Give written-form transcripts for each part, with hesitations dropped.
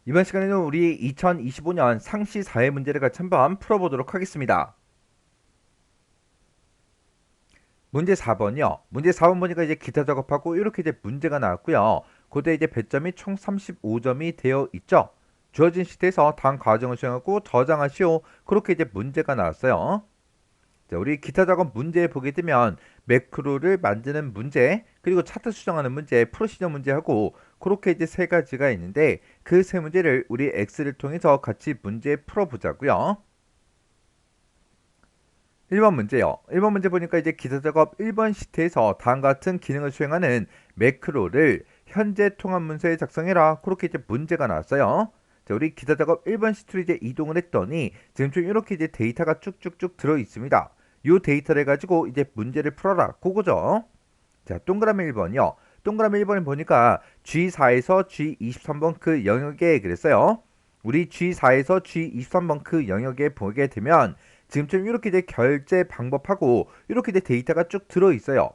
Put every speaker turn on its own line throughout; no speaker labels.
이번 시간에는 우리 2025년 상시 사회 문제를 같이 한번 풀어보도록 하겠습니다. 문제 4번이요. 문제 4번 보니까 이제 기타 작업하고 이렇게 이제 문제가 나왔고요. 그때 이제 배점이 총 35점이 되어 있죠. 주어진 시트에서 다음 과정을 수행하고 저장하시오. 그렇게 이제 문제가 나왔어요. 자, 우리 기타 작업 문제 보게 되면 매크로를 만드는 문제, 그리고 차트 수정하는 문제, 프로시저 문제하고 그렇게 이제 세 가지가 있는데 그 세 문제를 우리 엑셀을 통해서 같이 문제 풀어보자고요. 1번 문제요. 1번 문제 보니까 이제 기타 작업 1번 시트에서 다음과 같은 기능을 수행하는 매크로를 현재 통합 문서에 작성해라. 그렇게 이제 문제가 나왔어요. 자, 우리 기타 작업 1번 시트로 이제 이동을 했더니 지금 이렇게 이제 데이터가 쭉쭉쭉 들어 있습니다. 이 데이터를 가지고 이제 문제를 풀어라. 그거죠. 자, 동그라미 1번이요. 동그라미 1번을 보니까 G4에서 G23번 그 영역에 그랬어요. 우리 G4에서 G23번 그 영역에 보게 되면 지금쯤 이렇게 이제 결제 방법하고 이렇게 이제 데이터가 쭉 들어 있어요.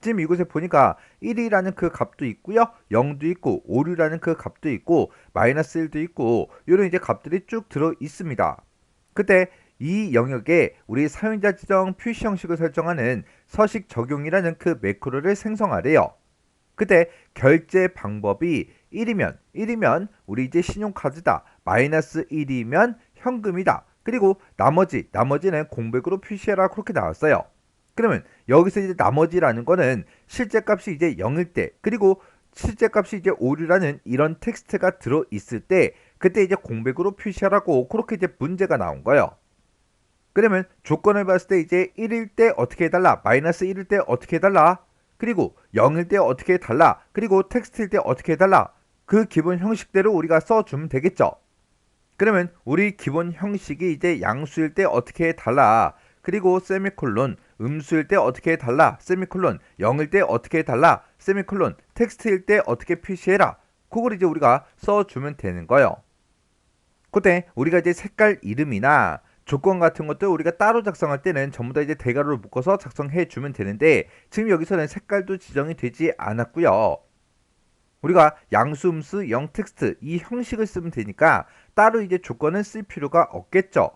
지금 이곳에 보니까 1이라는 그 값도 있고요. 0도 있고 5류라는 그 값도 있고 마이너스 1도 있고 이런 이제 값들이 쭉 들어 있습니다. 그때 이 영역에 우리 사용자 지정 표시 형식을 설정하는 서식 적용이라는 그 매크로를 생성하래요. 그때 결제 방법이 1이면 우리 이제 신용카드다. 마이너스 1이면 현금이다. 그리고 나머지는 공백으로 표시해라. 그렇게 나왔어요. 그러면 여기서 이제 나머지라는 거는 실제 값이 이제 0일 때, 그리고 실제 값이 이제 오류라는 이런 텍스트가 들어 있을 때 그때 이제 공백으로 표시하라고 그렇게 이제 문제가 나온 거예요. 그러면 조건을 봤을 때 이제 1일 때 어떻게 해달라, 마이너스 1일 때 어떻게 해달라, 그리고 0일 때 어떻게 해달라, 그리고 텍스트일 때 어떻게 해달라, 그 기본 형식대로 우리가 써주면 되겠죠. 그러면 우리 기본 형식이 이제 양수일 때 어떻게 해달라, 그리고 세미콜론, 음수일 때 어떻게 해달라, 세미콜론, 0일 때 어떻게 해달라, 세미콜론, 텍스트일 때 어떻게 표시해라. 그걸 이제 우리가 써주면 되는 거예요. 그때 우리가 이제 색깔 이름이나 조건 같은 것들 우리가 따로 작성할 때는 전부 다 이제 대괄호로 묶어서 작성해 주면 되는데 지금 여기서는 색깔도 지정이 되지 않았고요. 우리가 양수, 음수, 영 텍스트 이 형식을 쓰면 되니까 따로 이제 조건은 쓸 필요가 없겠죠.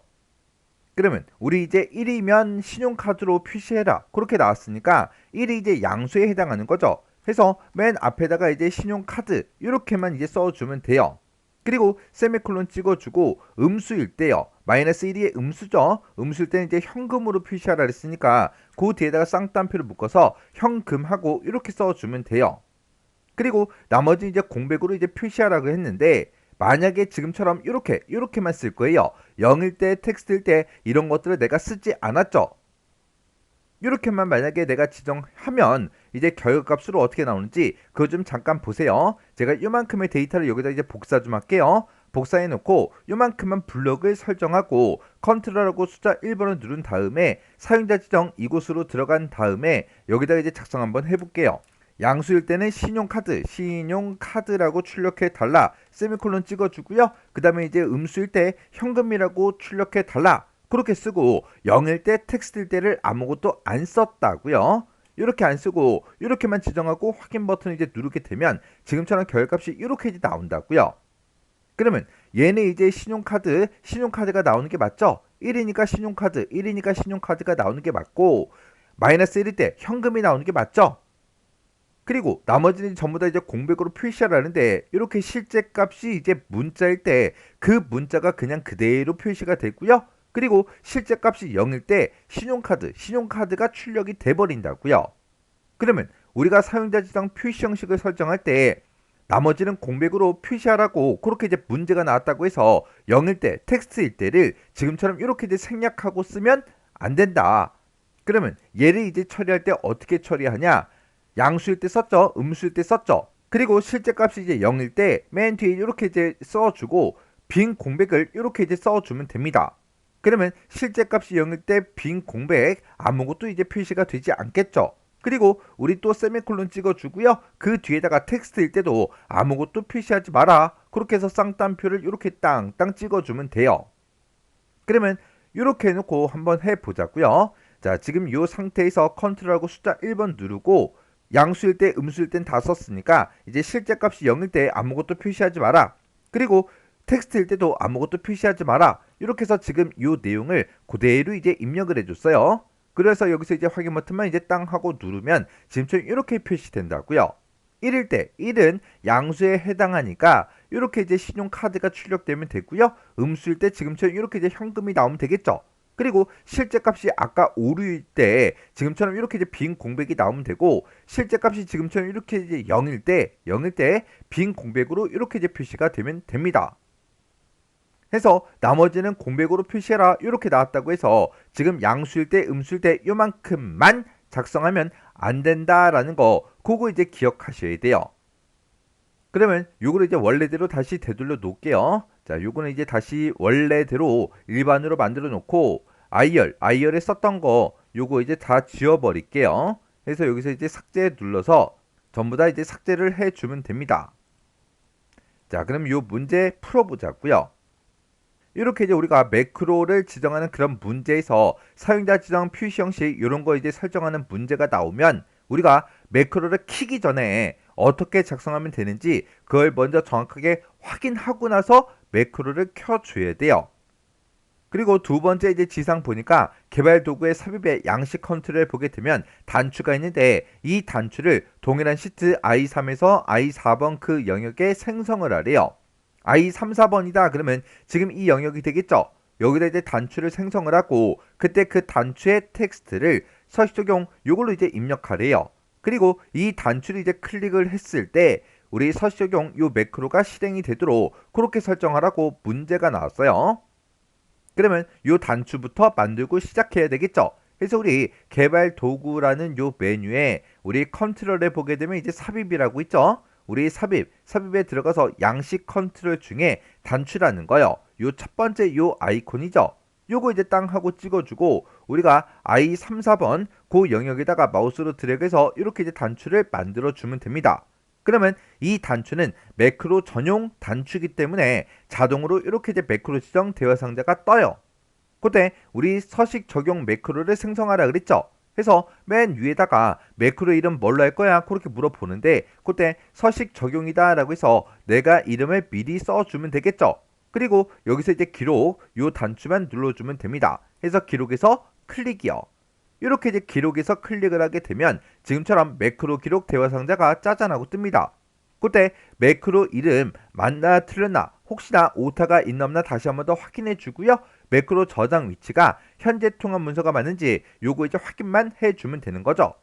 그러면 우리 이제 1이면 신용카드로 표시해라. 그렇게 나왔으니까 1이 이제 양수에 해당하는 거죠. 그래서 맨 앞에다가 이제 신용카드 이렇게만 이제 써주면 돼요. 그리고 세미콜론 찍어주고 음수일 때요. 마이너스 1이 음수죠. 음수일 때는 이제 현금으로 표시하라 했으니까 그 뒤에다가 쌍따옴표를 묶어서 현금하고 이렇게 써주면 돼요. 그리고 나머지 이제 공백으로 이제 표시하라고 했는데 만약에 지금처럼 이렇게만 쓸 거예요. 0일 때, 텍스트일 때 이런 것들을 내가 쓰지 않았죠. 이렇게만 만약에 내가 지정하면 이제 결과값으로 어떻게 나오는지 그거 좀 잠깐 보세요. 제가 이만큼의 데이터를 여기다 이제 복사 좀 할게요. 복사해 놓고 이만큼만 블럭을 설정하고 컨트롤하고 숫자 1번을 누른 다음에 사용자 지정 이곳으로 들어간 다음에 여기다가 이제 작성 한번 해볼게요. 양수일 때는 신용카드라고 출력해 달라. 세미콜론 찍어주고요. 그 다음에 이제 음수일 때 현금이라고 출력해 달라. 그렇게 쓰고 0일 때 텍스트일 때를 아무것도 안 썼다고요. 이렇게 안 쓰고 이렇게만 지정하고 확인 버튼을 이제 누르게 되면 지금처럼 결값이 이렇게 이제 나온다고요. 그러면 얘는 이제 신용카드가 나오는 게 맞죠? 1이니까 신용카드가 나오는 게 맞고 마이너스 1일 때 현금이 나오는 게 맞죠? 그리고 나머지는 전부 다 이제 공백으로 표시하라는데 이렇게 실제 값이 이제 문자일 때 그 문자가 그냥 그대로 표시가 되고요. 그리고 실제 값이 0일 때 신용카드가 출력이 돼버린다고요. 그러면 우리가 사용자 지정 표시 형식을 설정할 때 나머지는 공백으로 표시하라고 그렇게 이제 문제가 나왔다고 해서 0일 때 텍스트일 때를 지금처럼 이렇게 이제 생략하고 쓰면 안 된다. 그러면 얘를 이제 처리할 때 어떻게 처리하냐? 양수일 때 썼죠. 음수일 때 썼죠. 그리고 실제 값이 이제 0일 때 맨 뒤에 이렇게 이제 써주고 빈 공백을 이렇게 이제 써주면 됩니다. 그러면 실제 값이 0일 때 빈 공백 아무것도 이제 표시가 되지 않겠죠. 그리고 우리 또 세미콜론 찍어주고요. 그 뒤에다가 텍스트일 때도 아무것도 표시하지 마라. 그렇게 해서 쌍따옴표를 이렇게 땅땅 찍어주면 돼요. 그러면 이렇게 해놓고 한번 해보자고요. 자, 지금 이 상태에서 컨트롤하고 숫자 1번 누르고 양수일 때 음수일 땐 다 썼으니까 이제 실제 값이 0일 때 아무것도 표시하지 마라. 그리고 텍스트일 때도 아무것도 표시하지 마라. 이렇게 해서 지금 이 내용을 그대로 이제 입력을 해줬어요. 그래서 여기서 이제 확인 버튼만 이제 땅 하고 누르면 지금처럼 이렇게 표시된다고요. 1일 때 1은 양수에 해당하니까 이렇게 이제 신용카드가 출력되면 되고요. 음수일 때 지금처럼 이렇게 이제 현금이 나오면 되겠죠. 그리고 실제 값이 아까 오류일 때 지금처럼 이렇게 이제 빈 공백이 나오면 되고, 실제 값이 지금처럼 이렇게 이제 0일 때 빈 공백으로 이렇게 이제 표시가 되면 됩니다. 해서 나머지는 공백으로 표시해라 이렇게 나왔다고 해서 지금 양수일 때 음수일 때 요만큼만 작성하면 안 된다라는 거, 그거 이제 기억하셔야 돼요. 그러면 요거를 이제 원래대로 다시 되돌려 놓을게요. 자, 요거는 이제 다시 원래대로 일반으로 만들어 놓고 IR에 썼던 거 요거 이제 다 지워 버릴게요. 그래서 여기서 이제 삭제 눌러서 전부 다 이제 삭제를 해 주면 됩니다. 자, 그럼 요 문제 풀어 보자고요. 이렇게 이제 우리가 매크로를 지정하는 그런 문제에서 사용자 지정 표시 형식 이런 거 이제 설정하는 문제가 나오면 우리가 매크로를 키기 전에 어떻게 작성하면 되는지 그걸 먼저 정확하게 확인하고 나서 매크로를 켜줘야 돼요. 그리고 두 번째 이제 지상 보니까 개발 도구의 삽입의 양식 컨트롤을 보게 되면 단추가 있는데 이 단추를 동일한 시트 I3에서 I4번 그 영역에 생성을 하래요. I3, 4번이다 그러면 지금 이 영역이 되겠죠. 여기다 이제 단추를 생성을 하고 그때 그 단추의 텍스트를 서식 적용 요걸로 이제 입력하래요. 그리고 이 단추를 이제 클릭을 했을 때 우리 서식 적용 요 매크로가 실행이 되도록 그렇게 설정하라고 문제가 나왔어요. 그러면 요 단추부터 만들고 시작해야 되겠죠. 그래서 우리 개발 도구라는 요 메뉴에 우리 컨트롤에 보게 되면 이제 삽입이라고 있죠. 우리 삽입에 들어가서 양식 컨트롤 중에 단추라는 거요. 요 첫 번째 요 아이콘이죠. 요거 이제 땅 하고 찍어주고 우리가 I3, 4번 그 영역에다가 마우스로 드래그해서 이렇게 이제 단추를 만들어 주면 됩니다. 그러면 이 단추는 매크로 전용 단추이기 때문에 자동으로 이렇게 이제 매크로 지정 대화 상자가 떠요. 그때 우리 서식 적용 매크로를 생성하라 그랬죠. 그래서 맨 위에다가 매크로 이름 뭘로 할 거야? 그렇게 물어보는데 그때 서식 적용이다 라고 해서 내가 이름을 미리 써주면 되겠죠. 그리고 여기서 이제 기록 요 단추만 눌러주면 됩니다. 그래서 기록에서 클릭이요. 이렇게 이제 기록에서 클릭을 하게 되면 지금처럼 매크로 기록 대화 상자가 짜잔하고 뜹니다. 그때 매크로 이름 맞나 틀렸나 혹시나 오타가 있나 없나 다시 한번 더 확인해 주고요. 매크로 저장 위치가 현재 통합 문서가 맞는지 요거 이제 확인만 해주면 되는 거죠.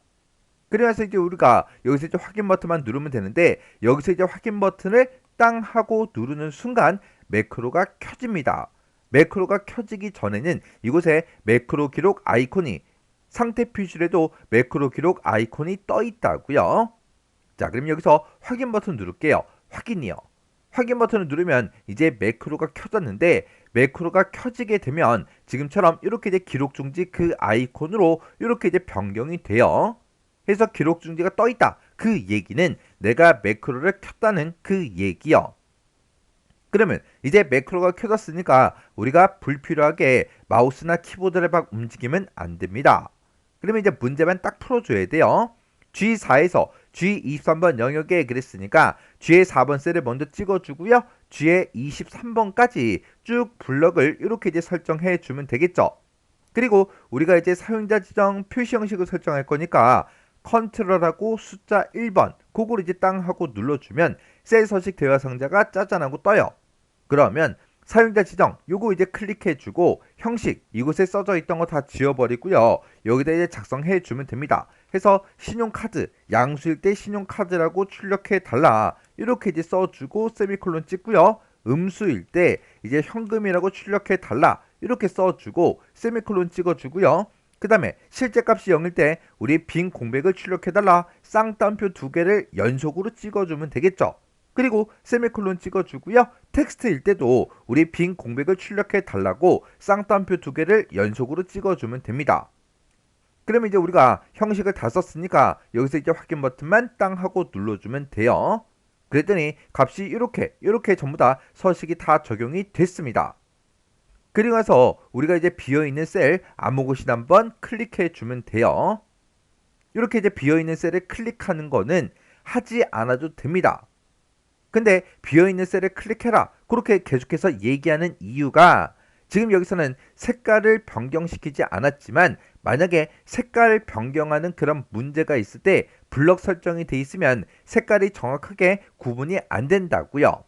그래서 이제 우리가 여기서 이제 확인 버튼만 누르면 되는데 여기서 이제 확인 버튼을 땅 하고 누르는 순간 매크로가 켜집니다. 매크로가 켜지기 전에는 이곳에 매크로 기록 아이콘이 상태 표시에도 매크로 기록 아이콘이 떠 있다고요. 자, 그럼 여기서 확인 버튼 누를게요. 확인이요. 확인 버튼을 누르면 이제 매크로가 켜졌는데 매크로가 켜지게 되면 지금처럼 이렇게 이제 기록 중지 그 아이콘으로 이렇게 이제 변경이 돼요. 그래서 기록 중지가 떠 있다. 그 얘기는 내가 매크로를 켰다는 그 얘기요. 그러면 이제 매크로가 켜졌으니까 우리가 불필요하게 마우스나 키보드를 막 움직이면 안 됩니다. 그러면 이제 문제만 딱 풀어줘야 돼요. G4에서 G23번 영역에 그랬으니까 G의 4번 셀을 먼저 찍어주고요. G의 23번까지 쭉 블럭을 이렇게 이제 설정해 주면 되겠죠. 그리고 우리가 이제 사용자 지정 표시 형식을 설정할 거니까 컨트롤하고 숫자 1번 그걸 이제 땅 하고 눌러주면 셀 서식 대화 상자가 짜잔하고 떠요. 그러면 사용자 지정 요거 이제 클릭해주고 형식 이곳에 써져 있던 거 다 지워버리고요. 여기다 이제 작성해 주면 됩니다. 해서 신용카드 양수일 때 신용카드라고 출력해 달라 이렇게 이제 써주고 세미콜론 찍고요. 음수일 때 이제 현금이라고 출력해 달라 이렇게 써주고 세미콜론 찍어주고요. 그 다음에 실제 값이 0일 때 우리 빈 공백을 출력해 달라 쌍따옴표 두 개를 연속으로 찍어주면 되겠죠. 그리고 세미콜론 찍어주고요. 텍스트일 때도 우리 빈 공백을 출력해 달라고 쌍따옴표 두 개를 연속으로 찍어주면 됩니다. 그러면 이제 우리가 형식을 다 썼으니까 여기서 이제 확인 버튼만 땅 하고 눌러주면 돼요. 그랬더니 값이 이렇게 전부 다 서식이 다 적용이 됐습니다. 그리고 나서 우리가 이제 비어있는 셀 아무 곳이나 한번 클릭해 주면 돼요. 이렇게 이제 비어있는 셀을 클릭하는 거는 하지 않아도 됩니다. 근데 비어있는 셀을 클릭해라 그렇게 계속해서 얘기하는 이유가 지금 여기서는 색깔을 변경시키지 않았지만 만약에 색깔을 변경하는 그런 문제가 있을 때 블럭 설정이 돼 있으면 색깔이 정확하게 구분이 안 된다고요.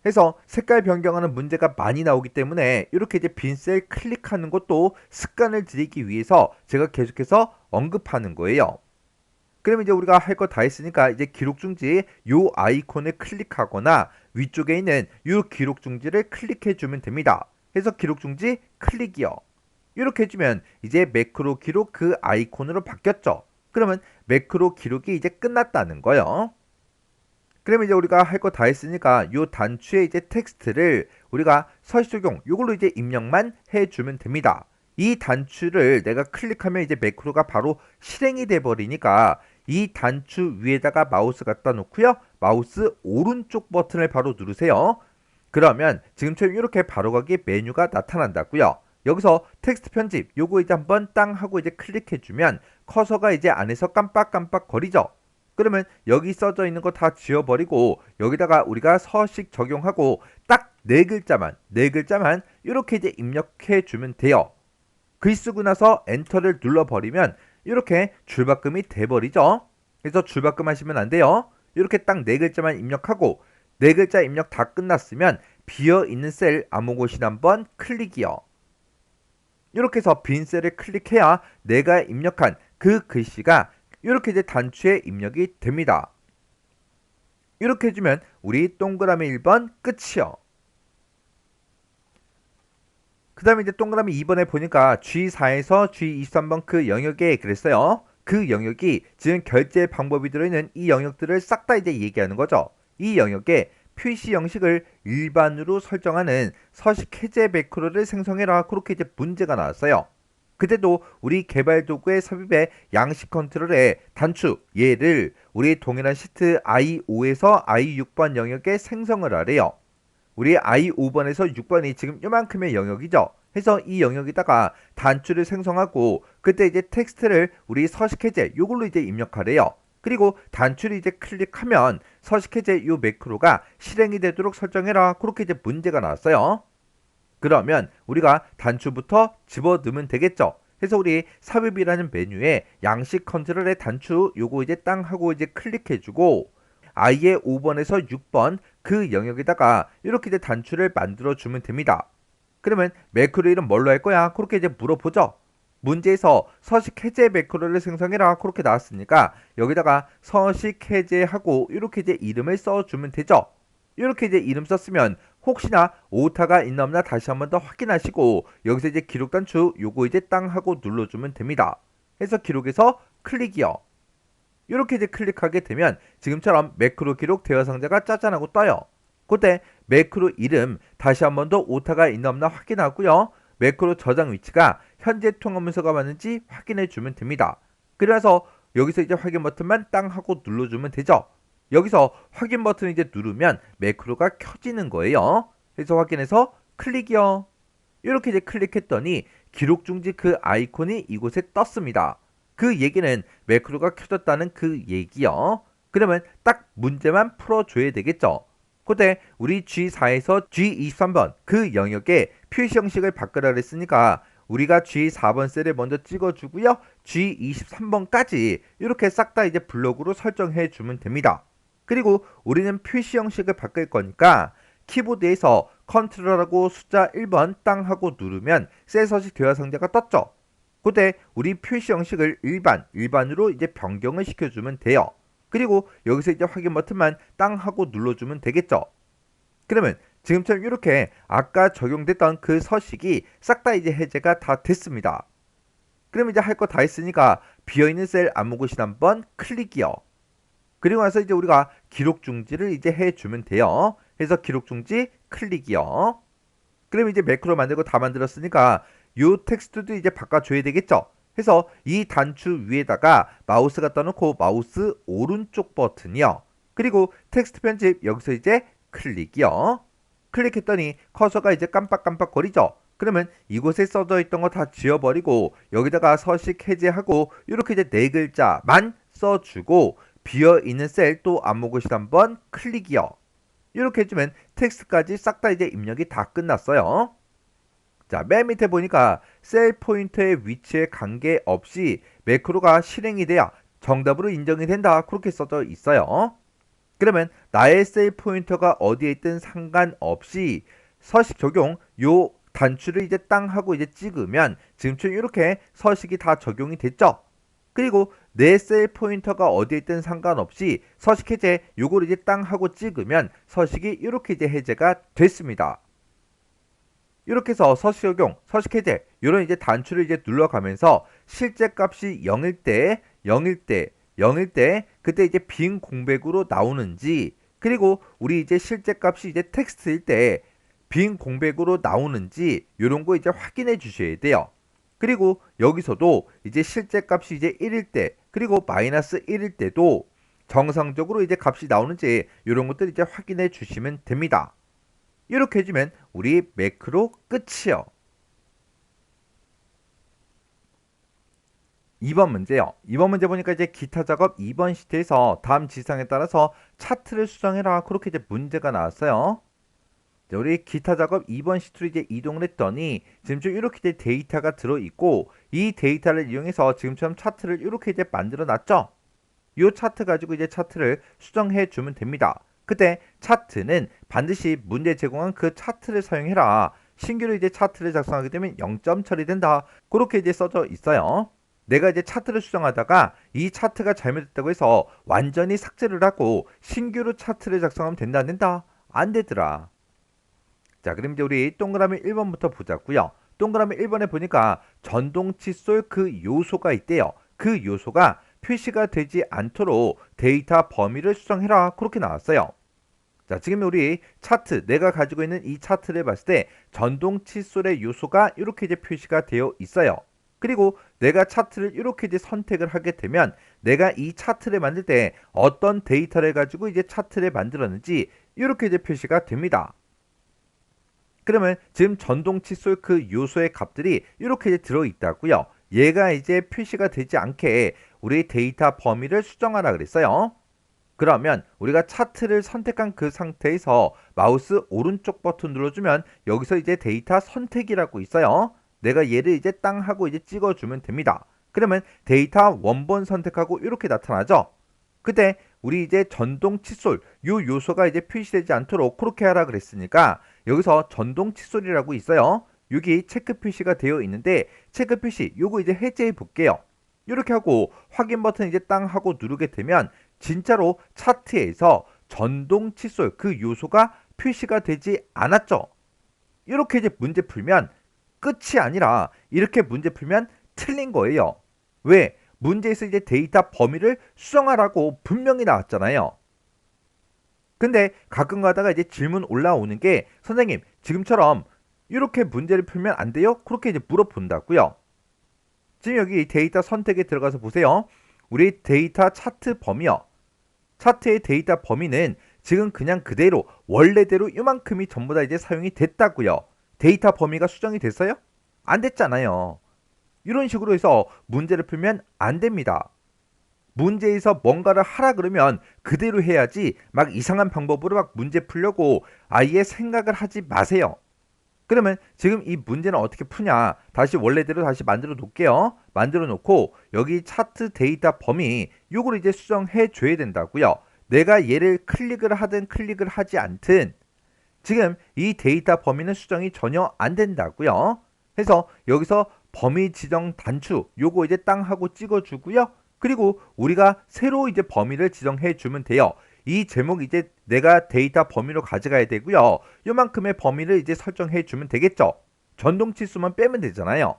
해서 색깔 변경하는 문제가 많이 나오기 때문에 이렇게 이제 빈 셀 클릭하는 것도 습관을 들이기 위해서 제가 계속해서 언급하는 거예요. 그럼 이제 우리가 할 거 다 했으니까 이제 기록 중지 요 아이콘을 클릭하거나 위쪽에 있는 요 기록 중지를 클릭해 주면 됩니다. 해서 기록 중지 클릭이요. 이렇게 해주면 이제 매크로 기록 그 아이콘으로 바뀌었죠. 그러면 매크로 기록이 이제 끝났다는 거예요. 그러면 이제 우리가 할 거 다 했으니까 요 단추에 이제 텍스트를 우리가 서식 적용 요걸로 이제 입력만 해주면 됩니다. 이 단추를 내가 클릭하면 이제 매크로가 바로 실행이 돼 버리니까 이 단추 위에다가 마우스 갖다 놓고요. 마우스 오른쪽 버튼을 바로 누르세요. 그러면 지금처럼 이렇게 바로가기 메뉴가 나타난다고요. 여기서 텍스트 편집 요거 이제 한번 땅 하고 이제 클릭해 주면 커서가 이제 안에서 깜빡깜빡 거리죠. 그러면 여기 써져 있는 거 다 지워버리고 여기다가 우리가 서식 적용하고 딱 네 글자만 이렇게 이제 입력해 주면 돼요. 글 쓰고 나서 엔터를 눌러버리면 이렇게 줄바꿈이 돼버리죠. 그래서 줄바꿈 하시면 안 돼요. 이렇게 딱 네 글자만 입력하고 네 글자 입력 다 끝났으면 비어있는 셀 아무 곳이나 한번 클릭이요. 이렇게 해서 빈 셀을 클릭해야 내가 입력한 그 글씨가 이렇게 이제 단추에 입력이 됩니다. 이렇게 해주면 우리 동그라미 1번 끝이요. 그 다음에 이제 동그라미 2번에 보니까 G4에서 G23번 그 영역에 그랬어요. 그 영역이 지금 결제 방법이 들어있는 이 영역들을 싹 다 이제 얘기하는 거죠. 이 영역에 표시 형식을 일반으로 설정하는 서식 해제 매크로를 생성해라. 그렇게 이제 문제가 나왔어요. 그때도 우리 개발 도구의 삽입에 양식 컨트롤에 단추 얘를 우리 동일한 시트 I5에서 I6번 영역에 생성을 하래요. 우리 I5번에서 6번이 지금 요만큼의 영역이죠. 해서 이 영역에다가 단추를 생성하고 그때 이제 텍스트를 우리 서식 해제 요걸로 이제 입력하래요. 그리고 단추를 이제 클릭하면 서식 해제 요 매크로가 실행이 되도록 설정해라. 그렇게 이제 문제가 나왔어요. 그러면 우리가 단추부터 집어넣으면 되겠죠. 그래서 우리 삽입이라는 메뉴에 양식 컨트롤의 단추 요거 이제 땅 하고 이제 클릭해주고 I의 5번에서 6번 그 영역에다가 이렇게 이제 단추를 만들어 주면 됩니다. 그러면 매크로 이름 뭘로 할 거야? 그렇게 이제 물어보죠. 문제에서 서식 해제 매크로를 생성해라 그렇게 나왔으니까 여기다가 서식 해제하고 이렇게 이제 이름을 써주면 되죠. 이렇게 이제 이름 썼으면 혹시나 오타가 있나 없나 다시 한번 더 확인하시고 여기서 이제 기록 단추 요거 이제 땅 하고 눌러주면 됩니다. 해서 기록에서 클릭이요. 이렇게 이제 클릭하게 되면 지금처럼 매크로 기록 대화 상자가 짜잔하고 떠요. 그때 매크로 이름 다시 한번 더 오타가 있나 없나 확인하고요. 매크로 저장 위치가 현재 통합 문서가 맞는지 확인해 주면 됩니다. 그래서 여기서 이제 확인 버튼만 땅 하고 눌러주면 되죠. 여기서 확인 버튼 이제 누르면 매크로가 켜지는 거예요. 그래서 확인해서 클릭이요. 이렇게 이제 클릭했더니 기록 중지 그 아이콘이 이곳에 떴습니다. 그 얘기는 매크로가 켜졌다는 그 얘기요. 그러면 딱 문제만 풀어줘야 되겠죠. 그때 우리 G4에서 G23번 그 영역에 표시 형식을 바꾸라 그랬으니까 우리가 G4번 셀을 먼저 찍어주고요. G23번까지 이렇게 싹 다 이제 블록으로 설정해 주면 됩니다. 그리고 우리는 표시 형식을 바꿀 거니까 키보드에서 컨트롤하고 숫자 1번 땅 하고 누르면 셀 서식 대화 상자가 떴죠. 그때 우리 표시 형식을 일반으로 이제 변경을 시켜주면 돼요. 그리고 여기서 이제 확인 버튼만 땅 하고 눌러주면 되겠죠. 그러면 지금처럼 이렇게 아까 적용됐던 그 서식이 싹 다 이제 해제가 다 됐습니다. 그럼 이제 할 거 다 했으니까 비어있는 셀 아무 곳이나 한번 클릭이요. 그리고 나서 이제 우리가 기록 중지를 이제 해주면 돼요. 그래서 기록 중지 클릭이요. 그럼 이제 매크로 만들고 다 만들었으니까 요 텍스트도 이제 바꿔줘야 되겠죠. 해서 이 단추 위에다가 마우스 갖다 놓고 마우스 오른쪽 버튼이요. 그리고 텍스트 편집 여기서 이제 클릭이요. 클릭했더니 커서가 이제 깜빡깜빡 거리죠. 그러면 이곳에 써져 있던 거 다 지워버리고 여기다가 서식 해제하고 이렇게 이제 네 글자만 써주고 비어있는 셀 또 아무 곳이나 한번 클릭이요. 이렇게 해주면 텍스트까지 싹 다 이제 입력이 다 끝났어요. 자, 맨 밑에 보니까 셀 포인터의 위치에 관계없이 매크로가 실행이 돼야 정답으로 인정이 된다. 그렇게 써져 있어요. 그러면 나의 셀 포인터가 어디에 있든 상관없이 서식 적용 요 단추를 이제 땅 하고 이제 찍으면 지금처럼 이렇게 서식이 다 적용이 됐죠. 그리고 내 셀 포인터가 어디에 있든 상관없이 서식 해제 요걸 이제 땅 하고 찍으면 서식이 이렇게 이제 해제가 됐습니다. 이렇게 해서 서식 적용, 서식 해제 이런 이제 단추를 이제 눌러가면서 실제 값이 0일 때, 0일 때, 0일 때 그때 이제 빈 공백으로 나오는지 그리고 우리 이제 실제 값이 이제 텍스트일 때 빈 공백으로 나오는지 이런 거 이제 확인해 주셔야 돼요. 그리고 여기서도 이제 실제 값이 이제 1일 때 그리고 마이너스 1일 때도 정상적으로 이제 값이 나오는지 이런 것들 이제 확인해 주시면 됩니다. 이렇게 해주면 우리 매크로 끝이요. 2번 문제요. 2번 문제 보니까 이제 기타 작업 2번 시트에서 다음 지시사항에 따라서 차트를 수정해라. 그렇게 이제 문제가 나왔어요. 자, 우리 기타 작업 2번 시트로 이제 이동을 했더니 지금 좀 이렇게 이제 데이터가 들어있고 이 데이터를 이용해서 지금처럼 차트를 이렇게 이제 만들어 놨죠. 이 차트 가지고 이제 차트를 수정해 주면 됩니다. 그때 차트는 반드시 문제 제공한 그 차트를 사용해라. 신규로 이제 차트를 작성하게 되면 0점 처리된다. 그렇게 이제 써져 있어요. 내가 이제 차트를 수정하다가 이 차트가 잘못됐다고 해서 완전히 삭제를 하고 신규로 차트를 작성하면 된다 안 된다? 안 되더라. 자, 그럼 이제 우리 동그라미 1번부터 보자고요. 동그라미 1번에 보니까 전동 칫솔 그 요소가 있대요. 그 요소가 표시가 되지 않도록 데이터 범위를 수정해라. 그렇게 나왔어요. 자, 지금 우리 차트, 내가 가지고 있는 이 차트를 봤을 때 전동 칫솔의 요소가 이렇게 이제 표시가 되어 있어요. 그리고 내가 차트를 이렇게 이제 선택을 하게 되면 내가 이 차트를 만들 때 어떤 데이터를 가지고 이제 차트를 만들었는지 이렇게 이제 표시가 됩니다. 그러면 지금 전동 칫솔 그 요소의 값들이 이렇게 이제 들어있다고요. 얘가 이제 표시가 되지 않게 우리 데이터 범위를 수정하라 그랬어요. 그러면 우리가 차트를 선택한 그 상태에서 마우스 오른쪽 버튼 눌러주면 여기서 이제 데이터 선택이라고 있어요. 내가 얘를 이제 땅 하고 이제 찍어주면 됩니다. 그러면 데이터 원본 선택하고 이렇게 나타나죠. 그때 우리 이제 전동 칫솔 요 요소가 이제 표시되지 않도록 그렇게 하라 그랬으니까 여기서 전동 칫솔이라고 있어요. 여기 체크 표시가 되어 있는데 체크 표시 요거 이제 해제해 볼게요. 이렇게 하고 확인 버튼 이제 땅 하고 누르게 되면 진짜로 차트에서 전동 칫솔 그 요소가 표시가 되지 않았죠. 이렇게 이제 문제 풀면 끝이 아니라 이렇게 문제 풀면 틀린 거예요. 왜? 문제에서 이제 데이터 범위를 수정하라고 분명히 나왔잖아요. 근데 가끔 가다가 이제 질문 올라오는 게 선생님 지금처럼 이렇게 문제를 풀면 안 돼요? 그렇게 이제 물어본다고요. 지금 여기 데이터 선택에 들어가서 보세요. 우리 데이터 차트 범위요. 차트의 데이터 범위는 지금 그냥 그대로 원래대로 이만큼이 전부 다 이제 사용이 됐다고요. 데이터 범위가 수정이 됐어요? 안 됐잖아요. 이런 식으로 해서 문제를 풀면 안 됩니다. 문제에서 뭔가를 하라 그러면 그대로 해야지 막 이상한 방법으로 막 문제 풀려고 아예 생각을 하지 마세요. 그러면 지금 이 문제는 어떻게 푸냐? 다시 원래대로 다시 만들어 놓을게요. 만들어 놓고 여기 차트 데이터 범위 요걸 이제 수정해 줘야 된다고요. 내가 얘를 클릭을 하든 클릭을 하지 않든 지금 이 데이터 범위는 수정이 전혀 안 된다고요. 그래서 여기서 범위 지정 단추 요거 이제 땅 하고 찍어 주고요. 그리고 우리가 새로 이제 범위를 지정해 주면 돼요. 이 제목 이제 내가 데이터 범위로 가져가야 되고요. 요만큼의 범위를 이제 설정해 주면 되겠죠. 전동 치수만 빼면 되잖아요.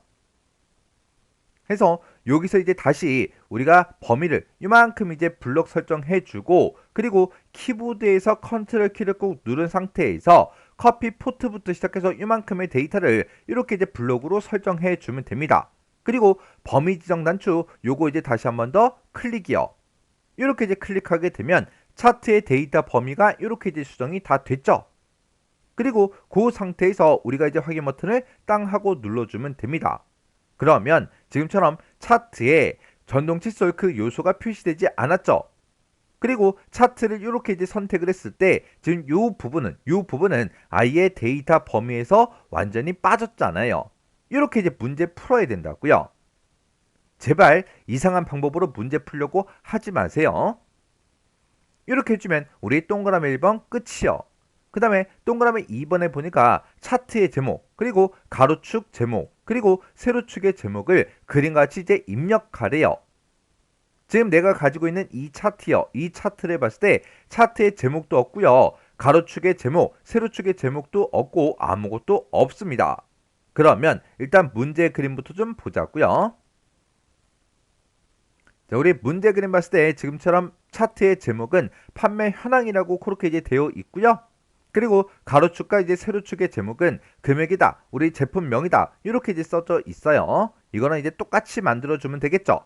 해서 여기서 이제 다시 우리가 범위를 이만큼 이제 블록 설정해 주고 그리고 키보드에서 컨트롤 키를 꾹 누른 상태에서 커피 포트부터 시작해서 이만큼의 데이터를 이렇게 이제 블록으로 설정해 주면 됩니다. 그리고 범위 지정 단추 요거 이제 다시 한 번 더 클릭이요. 이렇게 이제 클릭하게 되면 차트의 데이터 범위가 이렇게 이제 수정이 다 됐죠. 그리고 그 상태에서 우리가 이제 확인 버튼을 땅 하고 눌러주면 됩니다. 그러면 지금처럼 차트에 전동 칫솔 그 요소가 표시되지 않았죠. 그리고 차트를 이렇게 이제 선택을 했을 때 지금 요 부분은 아예 데이터 범위에서 완전히 빠졌잖아요. 이렇게 이제 문제 풀어야 된다고요. 제발 이상한 방법으로 문제 풀려고 하지 마세요. 이렇게 해주면 우리 동그라미 1번 끝이요. 그 다음에 동그라미 2번에 보니까 차트의 제목, 그리고 가로축 제목, 그리고 세로축의 제목을 그림같이 이제 입력하래요. 지금 내가 가지고 있는 이 차트요. 이 차트를 봤을 때 차트의 제목도 없고요. 가로축의 제목, 세로축의 제목도 없고 아무것도 없습니다. 그러면 일단 문제 그림부터 좀 보자고요. 자, 우리 문제 그림 봤을 때 지금처럼 차트의 제목은 판매 현황이라고 그렇게 이제 되어 있고요. 그리고 가로축과 이제 세로축의 제목은 금액이다, 우리 제품명이다, 이렇게 이제 써져 있어요. 이거는 이제 똑같이 만들어주면 되겠죠.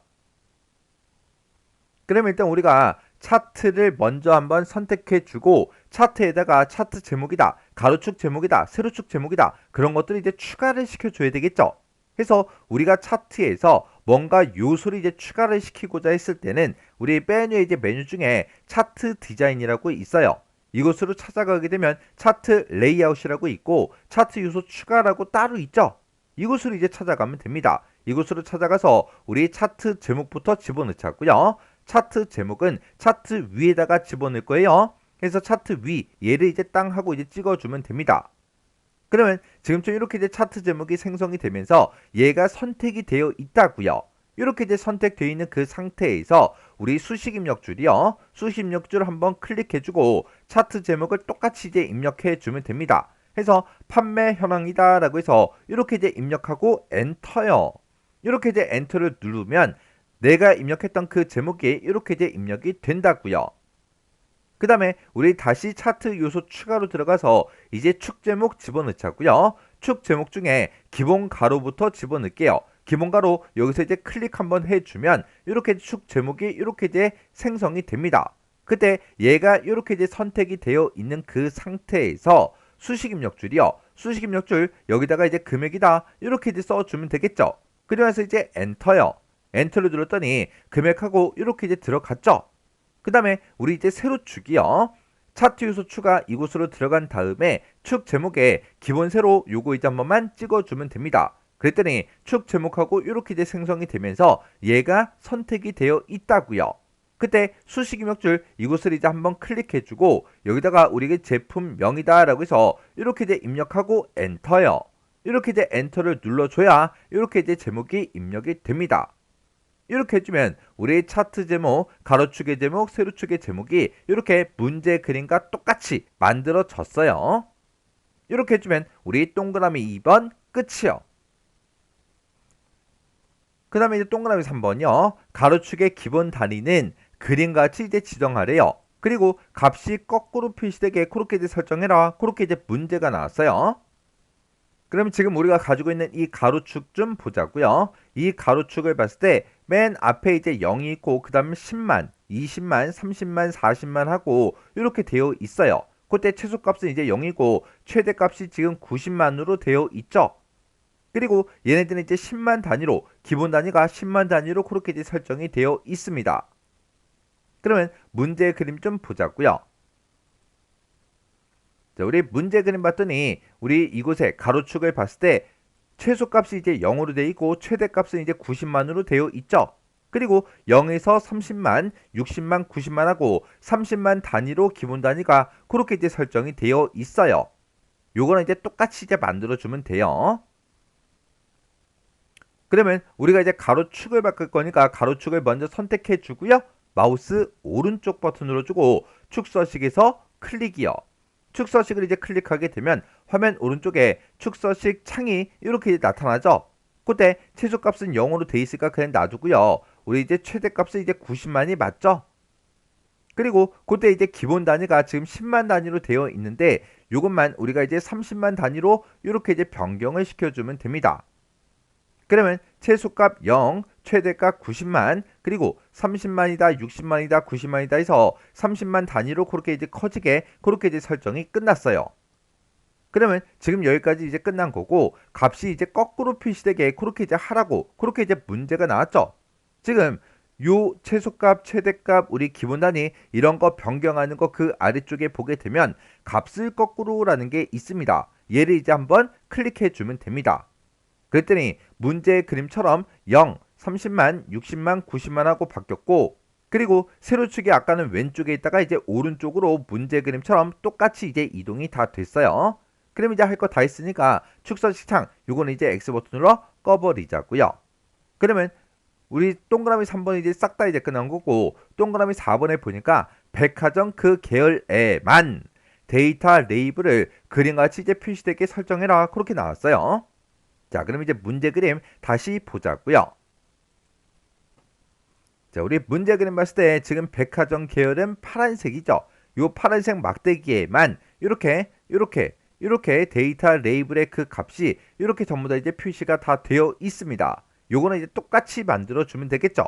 그러면 일단 우리가 차트를 먼저 한번 선택해주고 차트에다가 차트 제목이다, 가로축 제목이다, 세로축 제목이다, 그런 것들을 이제 추가를 시켜줘야 되겠죠. 해서 우리가 차트에서 뭔가 요소를 이제 추가를 시키고자 했을 때는 우리 메뉴에 이제 메뉴 중에 차트 디자인이라고 있어요. 이곳으로 찾아가게 되면 차트 레이아웃이라고 있고 차트 요소 추가라고 따로 있죠. 이곳으로 이제 찾아가면 됩니다. 이곳으로 찾아가서 우리 차트 제목부터 집어넣자고요. 차트 제목은 차트 위에다가 집어넣을 거예요. 그래서 차트 위 얘를 이제 땅 하고 이제 찍어주면 됩니다. 그러면 지금처럼 이렇게 이제 차트 제목이 생성이 되면서 얘가 선택이 되어 있다고요. 이렇게 이제 선택되어 있는 그 상태에서 우리 수식 입력줄이요. 수식 입력줄 한번 클릭해주고 차트 제목을 똑같이 이제 입력해주면 됩니다. 해서 판매 현황이다 라고 해서 이렇게 이제 입력하고 엔터요. 이렇게 이제 엔터를 누르면 내가 입력했던 그 제목이 이렇게 이제 입력이 된다고요. 그 다음에 우리 다시 차트 요소 추가로 들어가서 이제 축 제목 집어넣자고요. 축 제목 중에 기본 가로부터 집어넣을게요. 기본 가로 여기서 이제 클릭 한번 해주면 이렇게 축 제목이 이렇게 이제 생성이 됩니다. 그때 얘가 이렇게 이제 선택이 되어 있는 그 상태에서 수식 입력줄이요. 수식 입력줄 여기다가 이제 금액이다 이렇게 이제 써주면 되겠죠. 그러면서 이제 엔터요. 엔터를 눌렀더니 금액하고 이렇게 이제 들어갔죠. 그 다음에 우리 이제 세로축이요. 차트 요소 추가 이곳으로 들어간 다음에 축 제목에 기본 세로 요거 이제 한 번만 찍어주면 됩니다. 그랬더니 축 제목하고 이렇게 이제 생성이 되면서 얘가 선택이 되어 있다고요. 그때 수식 입력줄 이곳을 이제 한번 클릭해주고 여기다가 우리가 제품명이다 라고 해서 이렇게 이제 입력하고 엔터요. 이렇게 이제 엔터를 눌러줘야 이렇게 이제 제목이 입력이 됩니다. 이렇게 해주면 우리 차트 제목, 가로축의 제목, 세로축의 제목이 이렇게 문제 그림과 똑같이 만들어졌어요. 이렇게 해주면 우리 동그라미 2번 끝이요. 그 다음에 이제 동그라미 3번이요. 가로축의 기본 단위는 그림같이 이제 지정하래요. 그리고 값이 거꾸로 표시되게 그렇게 이제 설정해라. 그렇게 이제 문제가 나왔어요. 그러면 지금 우리가 가지고 있는 이 가로축 좀 보자고요. 이 가로축을 봤을 때 맨 앞에 이제 0이 있고 그 다음에 10만, 20만, 30만, 40만 하고 이렇게 되어 있어요. 그때 최소값은 이제 0이고 최대값이 지금 90만으로 되어 있죠. 그리고 얘네들은 이제 10만 단위로 기본 단위가 10만 단위로 그렇게 이제 설정이 되어 있습니다. 그러면 문제 그림 좀 보자고요. 자, 우리 문제 그림 봤더니 우리 이곳에 가로축을 봤을 때 최소값이 이제 0으로 되어 있고 최대값은 이제 90만으로 되어 있죠. 그리고 0에서 30만, 60만, 90만 하고 30만 단위로 기본 단위가 그렇게 이제 설정이 되어 있어요. 요거는 이제 똑같이 이제 만들어주면 돼요. 그러면 우리가 이제 가로축을 바꿀 거니까 가로축을 먼저 선택해 주고요. 마우스 오른쪽 버튼 눌러주고 축서식에서 클릭이요. 축서식을 이제 클릭하게 되면 화면 오른쪽에 축서식 창이 이렇게 나타나죠. 그때 최소값은 0으로 돼 있으니까 그냥 놔두고요. 우리 이제 최대값은 이제 90만이 맞죠? 그리고 그때 이제 기본 단위가 지금 10만 단위로 되어 있는데 이것만 우리가 이제 30만 단위로 이렇게 이제 변경을 시켜주면 됩니다. 그러면 최소값 0, 최대값 90만, 그리고 30만이다, 60만이다, 90만이다 해서 30만 단위로 그렇게 이제 커지게 그렇게 이제 설정이 끝났어요. 그러면 지금 여기까지 이제 끝난 거고 값이 이제 거꾸로 표시되게 그렇게 이제 하라고 그렇게 이제 문제가 나왔죠. 지금 요 최소값, 최대값, 우리 기본 단위 이런 거 변경하는 거 그 아래쪽에 보게 되면 값을 거꾸로라는 게 있습니다. 얘를 이제 한번 클릭해 주면 됩니다. 그랬더니 문제의 그림처럼 0, 30만, 60만, 90만 하고 바뀌었고, 그리고 세로축이 아까는 왼쪽에 있다가 이제 오른쪽으로 문제 그림처럼 똑같이 이제 이동이 다 됐어요. 그럼 이제 할 거 다 했으니까 축소식창 요거는 이제 X 버튼으로 꺼버리자고요. 그러면 우리 동그라미 3번이 이제 싹 다 이제 끝난 거고, 동그라미 4번에 보니까 백화점 그 계열에만 데이터 레이블을 그림같이 이제 표시되게 설정해라 그렇게 나왔어요. 자, 그럼 이제 문제 그림 다시 보자고요. 자, 우리 문제 그림 봤을 때 지금 백화점 계열은 파란색이죠. 요 파란색 막대기에만 이렇게 데이터 레이블의 그 값이 이렇게 전부 다 이제 표시가 다 되어 있습니다. 요거는 이제 똑같이 만들어 주면 되겠죠.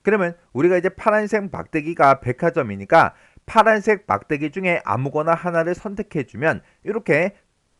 그러면 우리가 이제 파란색 막대기가 백화점이니까 파란색 막대기 중에 아무거나 하나를 선택해 주면 이렇게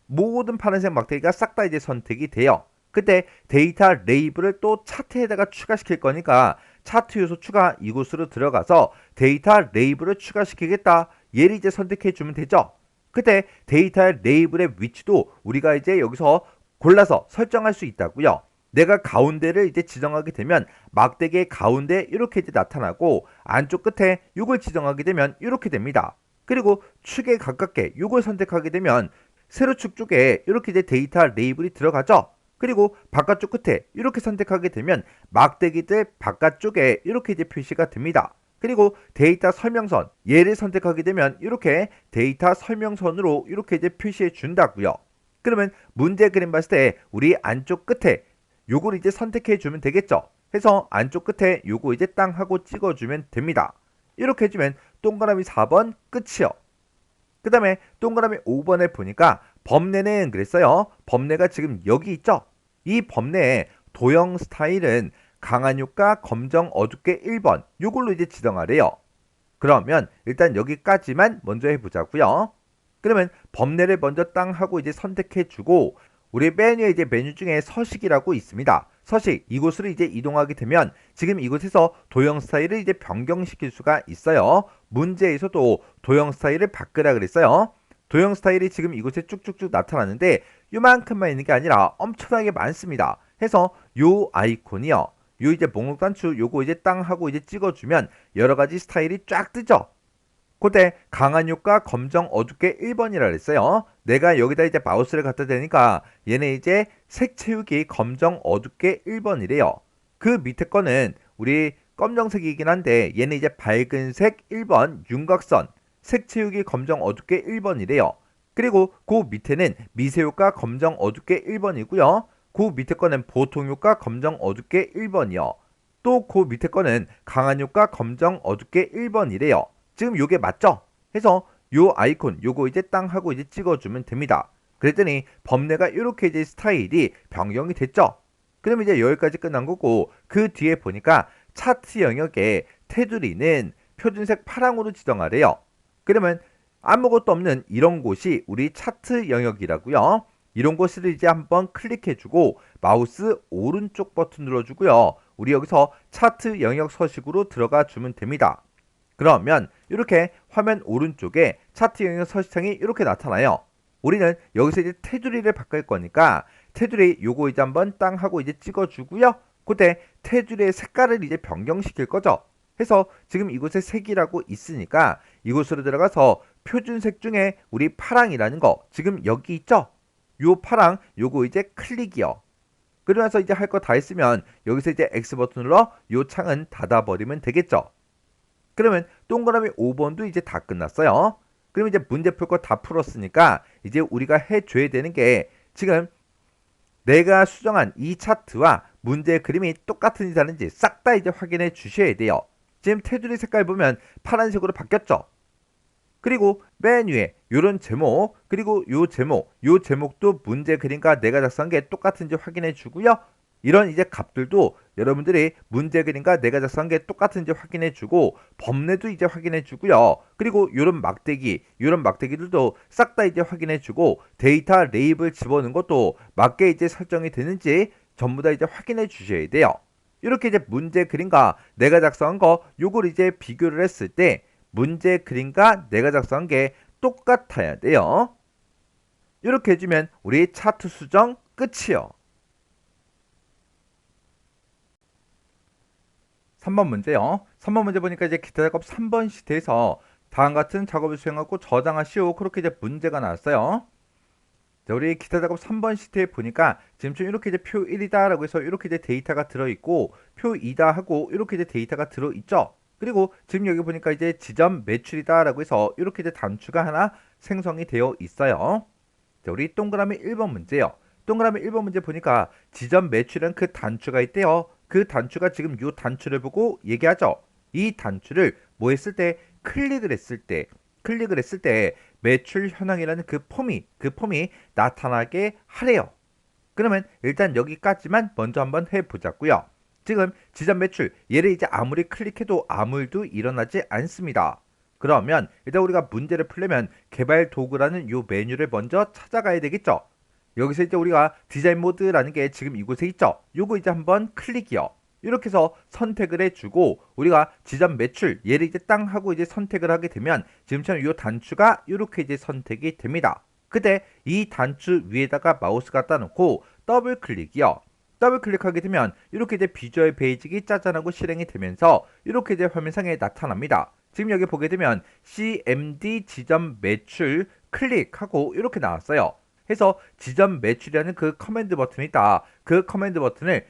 모든 파란색 막대기가 싹 다 이제 선택이 돼요. 그때 데이터 레이블을 또 차트에다가 추가시킬 거니까 차트 요소 추가 이곳으로 들어가서 데이터 레이블을 추가시키겠다. 얘를 이제 선택해 주면 되죠. 그때 데이터 레이블의 위치도 우리가 이제 여기서 골라서 설정할 수 있다고요. 내가 가운데를 이제 지정하게 되면 막대기의 가운데 이렇게 이제 나타나고, 안쪽 끝에 이걸 지정하게 되면 이렇게 됩니다. 그리고 축에 가깝게 이걸 선택하게 되면 세로축 쪽에 이렇게 이제 데이터 레이블이 들어가죠. 그리고 바깥쪽 끝에 이렇게 선택하게 되면 막대기들 바깥쪽에 이렇게 이제 표시가 됩니다. 그리고 데이터 설명선 얘를 선택하게 되면 이렇게 데이터 설명선으로 이렇게 이제 표시해 준다고요. 그러면 문제 그림 봤을 때 우리 안쪽 끝에 요걸 이제 선택해 주면 되겠죠. 해서 안쪽 끝에 요거 이제 땅 하고 찍어 주면 됩니다. 이렇게 해주면 동그라미 4번 끝이요. 그 다음에 동그라미 5번에 보니까 범례는 그랬어요. 범례가 지금 여기 있죠. 이 범례의 도형 스타일은 강한 효과, 검정, 어둡게 1번 요걸로 이제 지정하래요. 그러면 일단 여기까지만 먼저 해보자고요. 그러면 범례를 먼저 땅 하고 이제 선택해 주고, 우리 메뉴에 이제 메뉴 중에 서식이라고 있습니다. 서식 이곳으로 이제 이동하게 되면 지금 이곳에서 도형 스타일을 이제 변경시킬 수가 있어요. 문제에서도 도형 스타일을 바꾸라 그랬어요. 도형 스타일이 지금 이곳에 쭉쭉쭉 나타나는데 요만큼만 있는 게 아니라 엄청나게 많습니다. 해서 요 아이콘이요. 요 이제 목록 단추 요거 이제 땅 하고 이제 찍어주면 여러 가지 스타일이 쫙 뜨죠. 그때 강한 효과, 검정, 어둡게 1번이라 그랬어요. 내가 여기다 이제 마우스를 갖다 대니까 얘네 이제 색 채우기 검정, 어둡게 1번이래요. 그 밑에 거는 우리 검정색이긴 한데 얘는 이제 밝은색 1번 윤곽선, 색 채우기 검정, 어둡게 1번이래요. 그리고 그 밑에는 미세 효과 검정, 어둡게 1번이고요. 그 밑에 거는 보통 효과 검정, 어둡게 1번이요. 또 그 밑에 거는 강한 효과 검정, 어둡게 1번이래요. 지금 요게 맞죠? 해서 요 아이콘 요거 이제 땅 하고 이제 찍어주면 됩니다. 그랬더니 범례가 이렇게 이제 스타일이 변경이 됐죠? 그럼 이제 여기까지 끝난 거고, 그 뒤에 보니까 차트 영역에 테두리는 표준색 파랑으로 지정하래요. 그러면 아무것도 없는 이런 곳이 우리 차트 영역이라고요. 이런 곳을 이제 한번 클릭해주고 마우스 오른쪽 버튼 눌러주고요. 우리 여기서 차트 영역 서식으로 들어가 주면 됩니다. 그러면 이렇게 화면 오른쪽에 차트 영역 서식창이 이렇게 나타나요. 우리는 여기서 이제 테두리를 바꿀 거니까 테두리 요거 이제 한번 땅 하고 이제 찍어주고요. 그때 테두리의 색깔을 이제 변경시킬 거죠. 해서 지금 이곳에 색이라고 있으니까 이곳으로 들어가서 표준색 중에 우리 파랑이라는 거 지금 여기 있죠? 요 파랑 요거 이제 클릭이요. 그러면서 이제 할 거 다 했으면 여기서 이제 X 버튼으로 요 창은 닫아버리면 되겠죠. 그러면 동그라미 5번도 이제 다 끝났어요. 그럼 이제 문제 풀 거 다 풀었으니까 이제 우리가 해줘야 되는 게, 지금 내가 수정한 이 차트와 문제의 그림이 똑같은지 다른지 싹 다 이제 확인해 주셔야 돼요. 지금 테두리 색깔 보면 파란색으로 바뀌었죠. 그리고 맨 위에 요런 제목, 그리고 요 제목도 문제 그림과 내가 작성한 게 똑같은지 확인해 주고요. 이런 이제 값들도 여러분들이 문제 그림과 내가 작성한 게 똑같은지 확인해 주고, 범례도 이제 확인해 주고요. 그리고 요런 막대기들도 싹 다 이제 확인해 주고, 데이터 레이블 집어넣은 것도 맞게 이제 설정이 되는지 전부 다 이제 확인해 주셔야 돼요. 이렇게 이제 문제 그림과 내가 작성한 거 요걸 이제 비교를 했을 때 문제 그림과 내가 작성한 게 똑같아야 돼요. 이렇게 해주면 우리 차트 수정 끝이요. 3번 문제요. 3번 문제 보니까 이제 기타 작업 3번 시트에서 다음 같은 작업을 수행하고 저장하시오. 그렇게 이제 문제가 나왔어요. 자, 우리 기타 작업 3번 시트에 보니까 지금쯤 이렇게 이제 표 1이다라고 해서 이렇게 이제 데이터가 들어있고 표 2다 하고 이렇게 이제 데이터가 들어있죠. 그리고 지금 여기 보니까 이제 지점 매출이다라고 해서 이렇게 이제 단추가 하나 생성이 되어 있어요. 자, 우리 동그라미 1번 문제요. 동그라미 1번 문제 보니까 지점 매출은 그 단추가 있대요. 그 단추가 지금 이 단추를 보고 얘기하죠. 이 단추를 뭐 했을 때 클릭을 했을 때 매출 현황이라는 그 폼이 나타나게 하래요. 그러면 일단 여기까지만 먼저 한번 해보자고요. 지금 지점 매출 얘를 이제 아무리 클릭해도 아무 일도 일어나지 않습니다. 그러면 일단 우리가 문제를 풀려면 개발 도구라는 요 메뉴를 먼저 찾아가야 되겠죠. 여기서 이제 우리가 디자인 모드라는 게 지금 이곳에 있죠. 요거 이제 한번 클릭이요. 이렇게 해서 선택을 해주고 우리가 지점 매출 얘를 이제 땅 하고 이제 선택을 하게 되면 지금처럼 요 단추가 이렇게 이제 선택이 됩니다. 그때 이 단추 위에다가 마우스 갖다 놓고 더블 클릭이요. 더블 클릭하게 되면 이렇게 이제 비주얼 베이직이 짜잔하고 실행이 되면서 이렇게 이제 화면상에 나타납니다. 지금 여기 보게 되면 CMD 지점 매출 클릭하고 이렇게 나왔어요. 해서 지점 매출이라는 그 커맨드 버튼이 있다. 그 커맨드 버튼을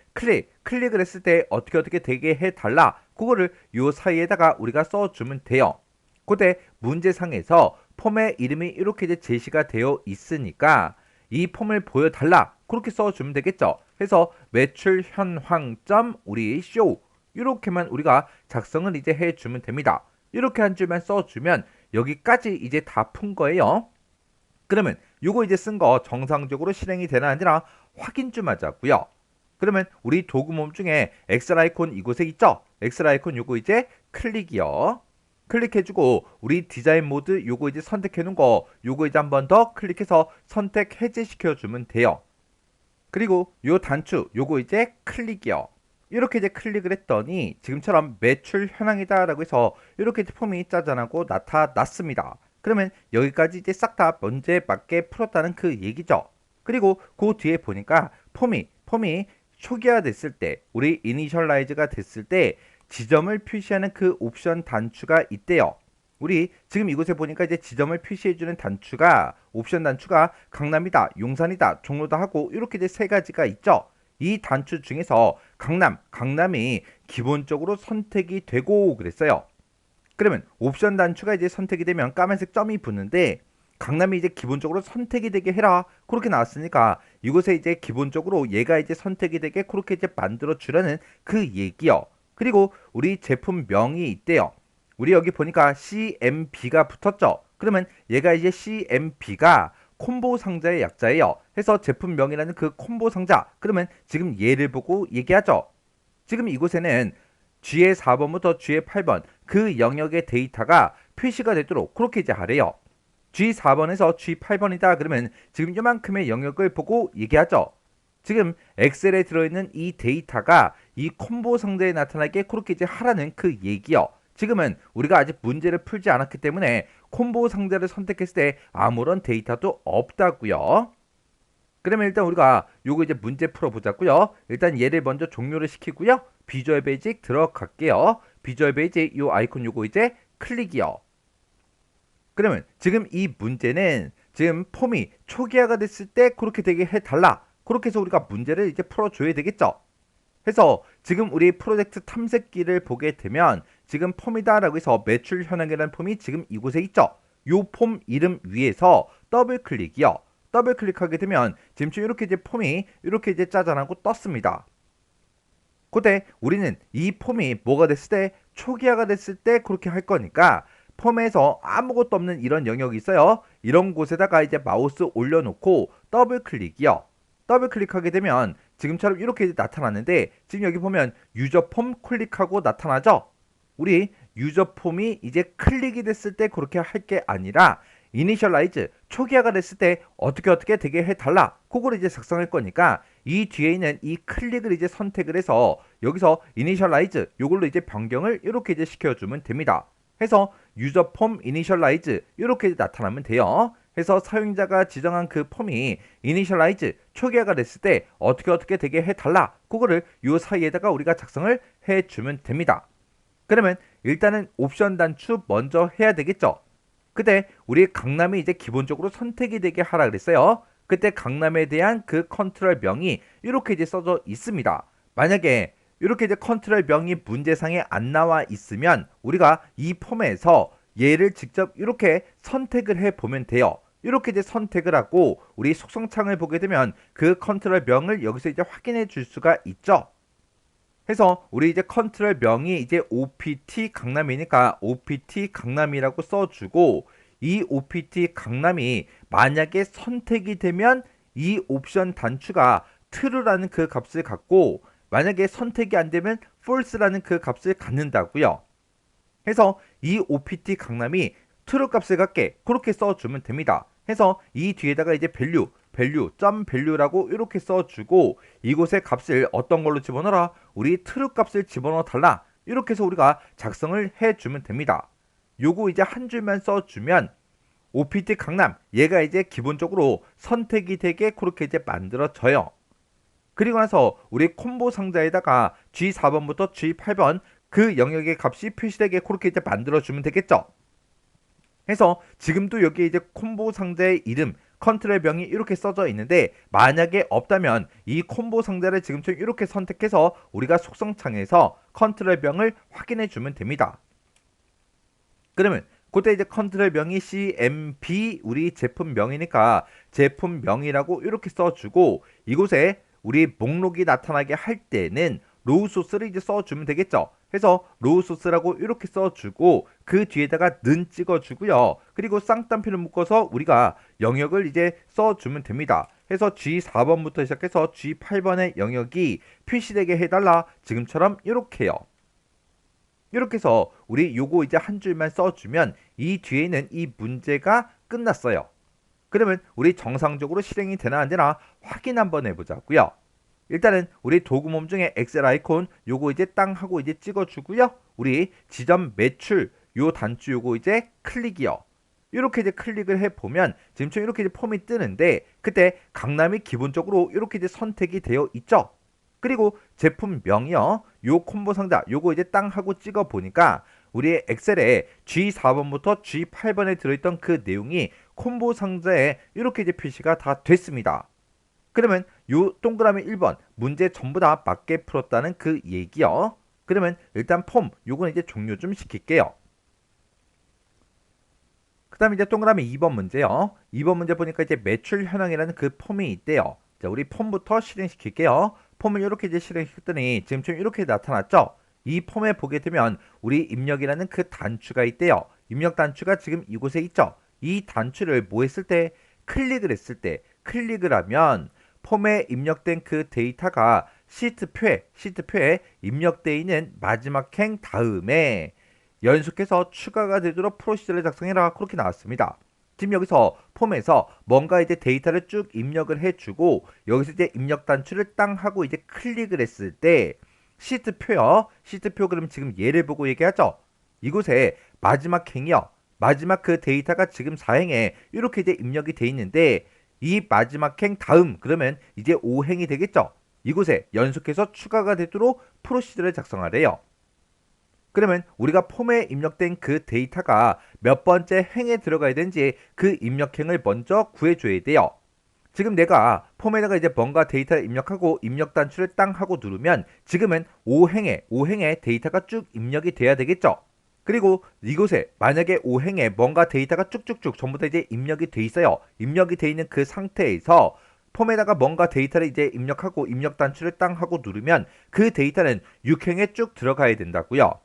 클릭을 했을 때 어떻게 되게 해달라. 그거를 요 사이에다가 우리가 써주면 돼요. 그때 문제상에서 폼의 이름이 이렇게 이제 제시가 되어 있으니까 이 폼을 보여달라. 그렇게 써주면 되겠죠. 해서 매출 현황점 우리 쇼 이렇게만 우리가 작성을 이제 해주면 됩니다. 이렇게 한 줄만 써주면 여기까지 이제 다 푼 거예요. 그러면 요거 이제 쓴 거 정상적으로 실행이 되나 아니라 확인 좀 하자고요. 그러면 우리 도구 몸 중에 엑셀 아이콘 이곳에 있죠? 엑셀 아이콘 요거 이제 클릭이요. 클릭해주고 우리 디자인 모드 요거 이제 선택해 놓은 거 요거 이제 한 번 더 클릭해서 선택 해제시켜 주면 돼요. 그리고 요 단추 요거 이제 클릭이요. 이렇게 이제 클릭을 했더니 지금처럼 매출 현황이다 라고 해서 이렇게 이제 폼이 짜잔하고 나타났습니다. 그러면 여기까지 이제 싹 다 문제에 맞게 풀었다는 그 얘기죠. 그리고 그 뒤에 보니까 폼이 초기화 됐을 때 우리 이니셜라이즈가 됐을 때 지점을 표시하는 그 옵션 단추가 있대요. 우리 지금 이곳에 보니까 이제 지점을 표시해주는 단추가 옵션 단추가 강남이다, 용산이다, 종로다 하고 이렇게 이제 세 가지가 있죠. 이 단추 중에서 강남이 기본적으로 선택이 되고 그랬어요. 그러면 옵션 단추가 이제 선택이 되면 까만색 점이 붙는데 강남이 이제 기본적으로 선택이 되게 해라 그렇게 나왔으니까 이곳에 이제 기본적으로 얘가 이제 선택이 되게 그렇게 이제 만들어 주라는 그 얘기요. 그리고 우리 제품명이 있대요. 우리 여기 보니까 CMB가 붙었죠. 그러면 얘가 이제 CMB가 콤보 상자의 약자예요. 해서 제품명이라는 그 콤보 상자. 그러면 지금 얘를 보고 얘기하죠. 지금 이곳에는 G의 4번부터 G의 8번 그 영역의 데이터가 표시가 되도록 그렇게 이제 하래요. G4번에서 G8번이다 그러면 지금 이만큼의 영역을 보고 얘기하죠. 지금 엑셀에 들어있는 이 데이터가 이 콤보 상자에 나타나게 그렇게 이제 하라는 그 얘기요. 지금은 우리가 아직 문제를 풀지 않았기 때문에 콤보 상자를 선택했을 때 아무런 데이터도 없다고요. 그러면 일단 우리가 요거 이제 문제 풀어보자고요. 일단 얘를 먼저 종료를 시키고요. 비주얼 베이직 들어갈게요. 비주얼 베이직 요 아이콘 요거 이제 클릭이요. 그러면 지금 이 문제는 지금 폼이 초기화가 됐을 때 그렇게 되게 해달라. 그렇게 해서 우리가 문제를 이제 풀어줘야 되겠죠. 해서 지금 우리 프로젝트 탐색기를 보게 되면 지금 폼이다라고 해서 매출 현황이라는 폼이 지금 이곳에 있죠. 요 폼 이름 위에서 더블 클릭이요. 더블 클릭하게 되면 지금 이렇게 이제 폼이 이렇게 이제 짜잔하고 떴습니다. 그때 우리는 이 폼이 뭐가 됐을 때 초기화가 됐을 때 그렇게 할 거니까 폼에서 아무것도 없는 이런 영역이 있어요. 이런 곳에다가 이제 마우스 올려놓고 더블 클릭이요. 더블 클릭하게 되면 지금처럼 이렇게 나타났는데 지금 여기 보면 유저 폼 클릭하고 나타나죠. 우리 유저 폼이 이제 클릭이 됐을 때 그렇게 할 게 아니라 initialize 초기화가 됐을 때 어떻게 되게 해달라. 그거를 이제 작성할 거니까 이 뒤에 있는 이 클릭을 이제 선택을 해서 여기서 initialize 요걸로 이제 변경을 이렇게 이제 시켜주면 됩니다. 해서 user form initialize 이렇게 나타나면 돼요. 해서 사용자가 지정한 그 폼이 initialize 초기화가 됐을 때 어떻게 되게 해달라. 그거를 요 사이에다가 우리가 작성을 해주면 됩니다. 그러면 일단은 옵션 단추 먼저 해야 되겠죠. 그때 우리 강남이 이제 기본적으로 선택이 되게 하라 그랬어요. 그때 강남에 대한 그 컨트롤 명이 이렇게 이제 써져 있습니다. 만약에 이렇게 이제 컨트롤 명이 문제상에 안 나와 있으면 우리가 이 폼에서 얘를 직접 이렇게 선택을 해 보면 돼요. 이렇게 이제 선택을 하고 우리 속성창을 보게 되면 그 컨트롤 명을 여기서 이제 확인해 줄 수가 있죠. 해서 우리 이제 컨트롤 명이 이제 OPT 강남이니까 OPT 강남이라고 써주고 이 OPT 강남이 만약에 선택이 되면 이 옵션 단추가 true라는 그 값을 갖고 만약에 선택이 안 되면 false라는 그 값을 갖는다고요. 해서 이 OPT 강남이 true 값을 갖게 그렇게 써주면 됩니다. 해서 이 뒤에다가 이제 value라고 이렇게 써주고 이곳에 값을 어떤 걸로 집어넣어라? 우리 true 값을 집어넣어 달라. 이렇게 해서 우리가 작성을 해주면 됩니다. 요거 이제 한 줄만 써주면 OPT 강남 얘가 이제 기본적으로 선택이 되게 그렇게 이제 만들어져요. 그리고 나서 우리 콤보 상자에다가 G4번부터 G8번 그 영역의 값이 표시되게 그렇게 이제 만들어주면 되겠죠. 해서 지금도 여기 이제 콤보 상자의 이름 컨트롤 명이 이렇게 써져 있는데 만약에 없다면 이 콤보 상자를 지금처럼 이렇게 선택해서 우리가 속성창에서 컨트롤 명을 확인해 주면 됩니다. 그러면 그때 이제 컨트롤 명이 CMB 우리 제품명이니까 제품명이라고 이렇게 써주고 이곳에 우리 목록이 나타나게 할 때는 로우 소스를 이제 써주면 되겠죠. 해서 로우 소스라고 이렇게 써주고 그 뒤에다가 는 찍어주고요. 그리고 쌍따옴표를 묶어서 우리가 영역을 이제 써주면 됩니다. 해서 G4번부터 시작해서 G8번의 영역이 표시되게 해달라. 지금처럼 이렇게요. 이렇게 해서 우리 요거 이제 한 줄만 써주면 이 뒤에는 이 문제가 끝났어요. 그러면 우리 정상적으로 실행이 되나 안 되나 확인 한번 해보자고요. 일단은 우리 도구몸 중에 엑셀 아이콘 요거 이제 땅 하고 이제 찍어주고요. 우리 지점 매출 요 단추 요거 이제 클릭이요. 이렇게 이제 클릭을 해보면 지금처럼 이렇게 이제 폼이 뜨는데 그때 강남이 기본적으로 이렇게 이제 선택이 되어 있죠. 그리고 제품명이요. 요 콤보 상자 요거 이제 땅 하고 찍어 보니까 우리 엑셀에 G4번부터 G8번에 들어있던 그 내용이 콤보 상자에 이렇게 이제 표시가 다 됐습니다. 그러면 요 동그라미 1번 문제 전부 다 맞게 풀었다는 그 얘기요. 그러면 일단 폼 요건 이제 종료 좀 시킬게요. 그 다음에 이제 동그라미 2번 문제요. 2번 문제 보니까 이제 매출 현황이라는 그 폼이 있대요. 자, 우리 폼부터 실행시킬게요. 폼을 이렇게 이제 실행시켰더니 지금처럼 이렇게 나타났죠? 이 폼에 보게 되면 우리 입력이라는 그 단추가 있대요. 입력 단추가 지금 이곳에 있죠? 이 단추를 뭐 했을 때? 클릭을 했을 때 클릭을 하면 폼에 입력된 그 데이터가 시트표에 입력되어 있는 마지막 행 다음에 연속해서 추가가 되도록 프로시저를 작성해라. 그렇게 나왔습니다. 지금 여기서 폼에서 뭔가 이제 데이터를 쭉 입력을 해주고 여기서 이제 입력 단추를 땅 하고 이제 클릭을 했을 때 시트표요. 시트표 그럼 지금 얘를 보고 얘기하죠. 이곳에 마지막 행이요. 마지막 그 데이터가 지금 4행에 이렇게 이제 입력이 돼 있는데 이 마지막 행 다음 그러면 이제 5행이 되겠죠. 이곳에 연속해서 추가가 되도록 프로시저를 작성하래요. 그러면 우리가 폼에 입력된 그 데이터가 몇 번째 행에 들어가야 되는지 그 입력행을 먼저 구해줘야 돼요. 지금 내가 폼에다가 이제 뭔가 데이터를 입력하고 입력 단추를 땅 하고 누르면 지금은 5행에 데이터가 쭉 입력이 돼야 되겠죠. 그리고 이곳에 만약에 5행에 뭔가 데이터가 쭉쭉쭉 전부 다 이제 입력이 돼 있어요. 입력이 돼 있는 그 상태에서 폼에다가 뭔가 데이터를 이제 입력하고 입력 단추를 땅 하고 누르면 그 데이터는 6행에 쭉 들어가야 된다고요.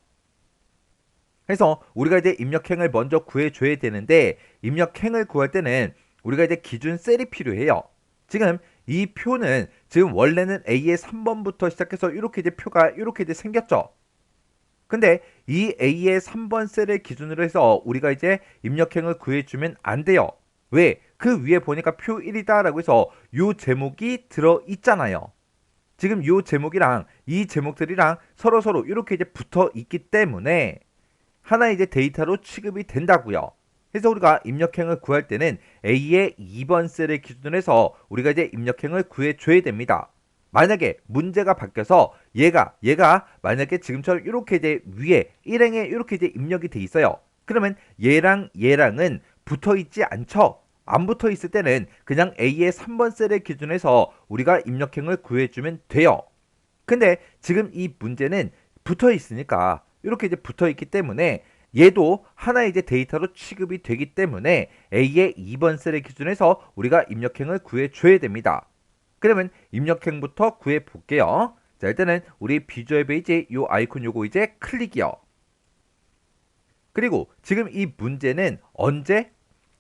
그래서 우리가 이제 입력행을 먼저 구해줘야 되는데 입력행을 구할 때는 우리가 이제 기준 셀이 필요해요. 지금 이 표는 지금 원래는 A의 3번부터 시작해서 이렇게 이제 표가 이렇게 이제 생겼죠. 근데 이 A의 3번 셀을 기준으로 해서 우리가 이제 입력행을 구해주면 안 돼요. 왜? 그 위에 보니까 표 1이다 라고 해서 요 제목이 들어있잖아요. 지금 요 제목이랑 이 제목들이랑 서로 이렇게 이제 붙어 있기 때문에 하나의 이제 데이터로 취급이 된다고요. 그래서 우리가 입력행을 구할 때는 A의 2번 셀을 기준으로 해서 우리가 이제 입력행을 구해줘야 됩니다. 만약에 문제가 바뀌어서 얘가 만약에 지금처럼 이렇게 이제 위에 1행에 이렇게 이제 입력이 돼 있어요. 그러면 얘랑은 붙어 있지 않죠. 안 붙어 있을 때는 그냥 A의 3번 셀을 기준해서 우리가 입력행을 구해주면 돼요. 근데 지금 이 문제는 붙어 있으니까 이렇게 이제 붙어 있기 때문에 얘도 하나의 이제 데이터로 취급이 되기 때문에 A의 2번 셀을 기준해서 우리가 입력행을 구해줘야 됩니다. 그러면 입력행부터 구해 볼게요. 자, 일단은 우리 비주얼 페이지 요 아이콘 요거 이제 클릭이요. 그리고 지금 이 문제는 언제?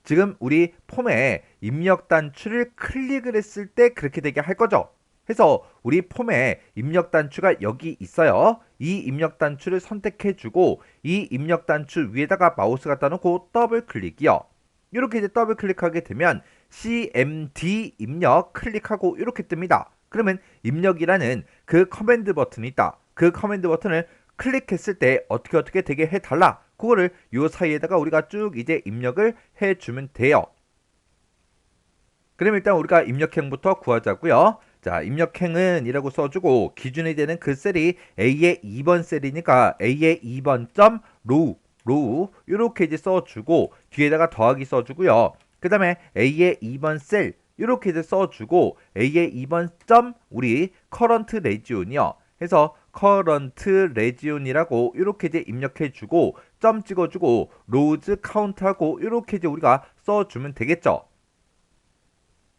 지금 우리 폼에 입력 단추를 클릭을 했을 때 그렇게 되게 할 거죠. 해서 우리 폼에 입력 단추가 여기 있어요. 이 입력 단추를 선택해 주고 이 입력 단추 위에다가 마우스 갖다 놓고 더블 클릭이요. 이렇게 이제 더블 클릭하게 되면 CMD 입력 클릭하고 이렇게 뜹니다. 그러면 입력이라는 그 커맨드 버튼이 있다. 그 커맨드 버튼을 클릭했을 때 어떻게 되게 해달라. 그거를 요 사이에다가 우리가 쭉 이제 입력을 해주면 돼요. 그럼 일단 우리가 입력행부터 구하자고요. 자, 입력행은 이라고 써주고 기준이 되는 그 셀이 A의 2번 셀이니까 A의 2번 점 로우 이렇게 이제 써주고 뒤에다가 더하기 써주고요. 그 다음에 A의 2번 셀 이렇게 이제 써주고 A의 2번 점 우리 커런트 레지온이요. 해서 커런트 레지온이라고 이렇게 이제 입력해주고 점 찍어주고 로우즈 카운트하고 이렇게 이제 우리가 써주면 되겠죠.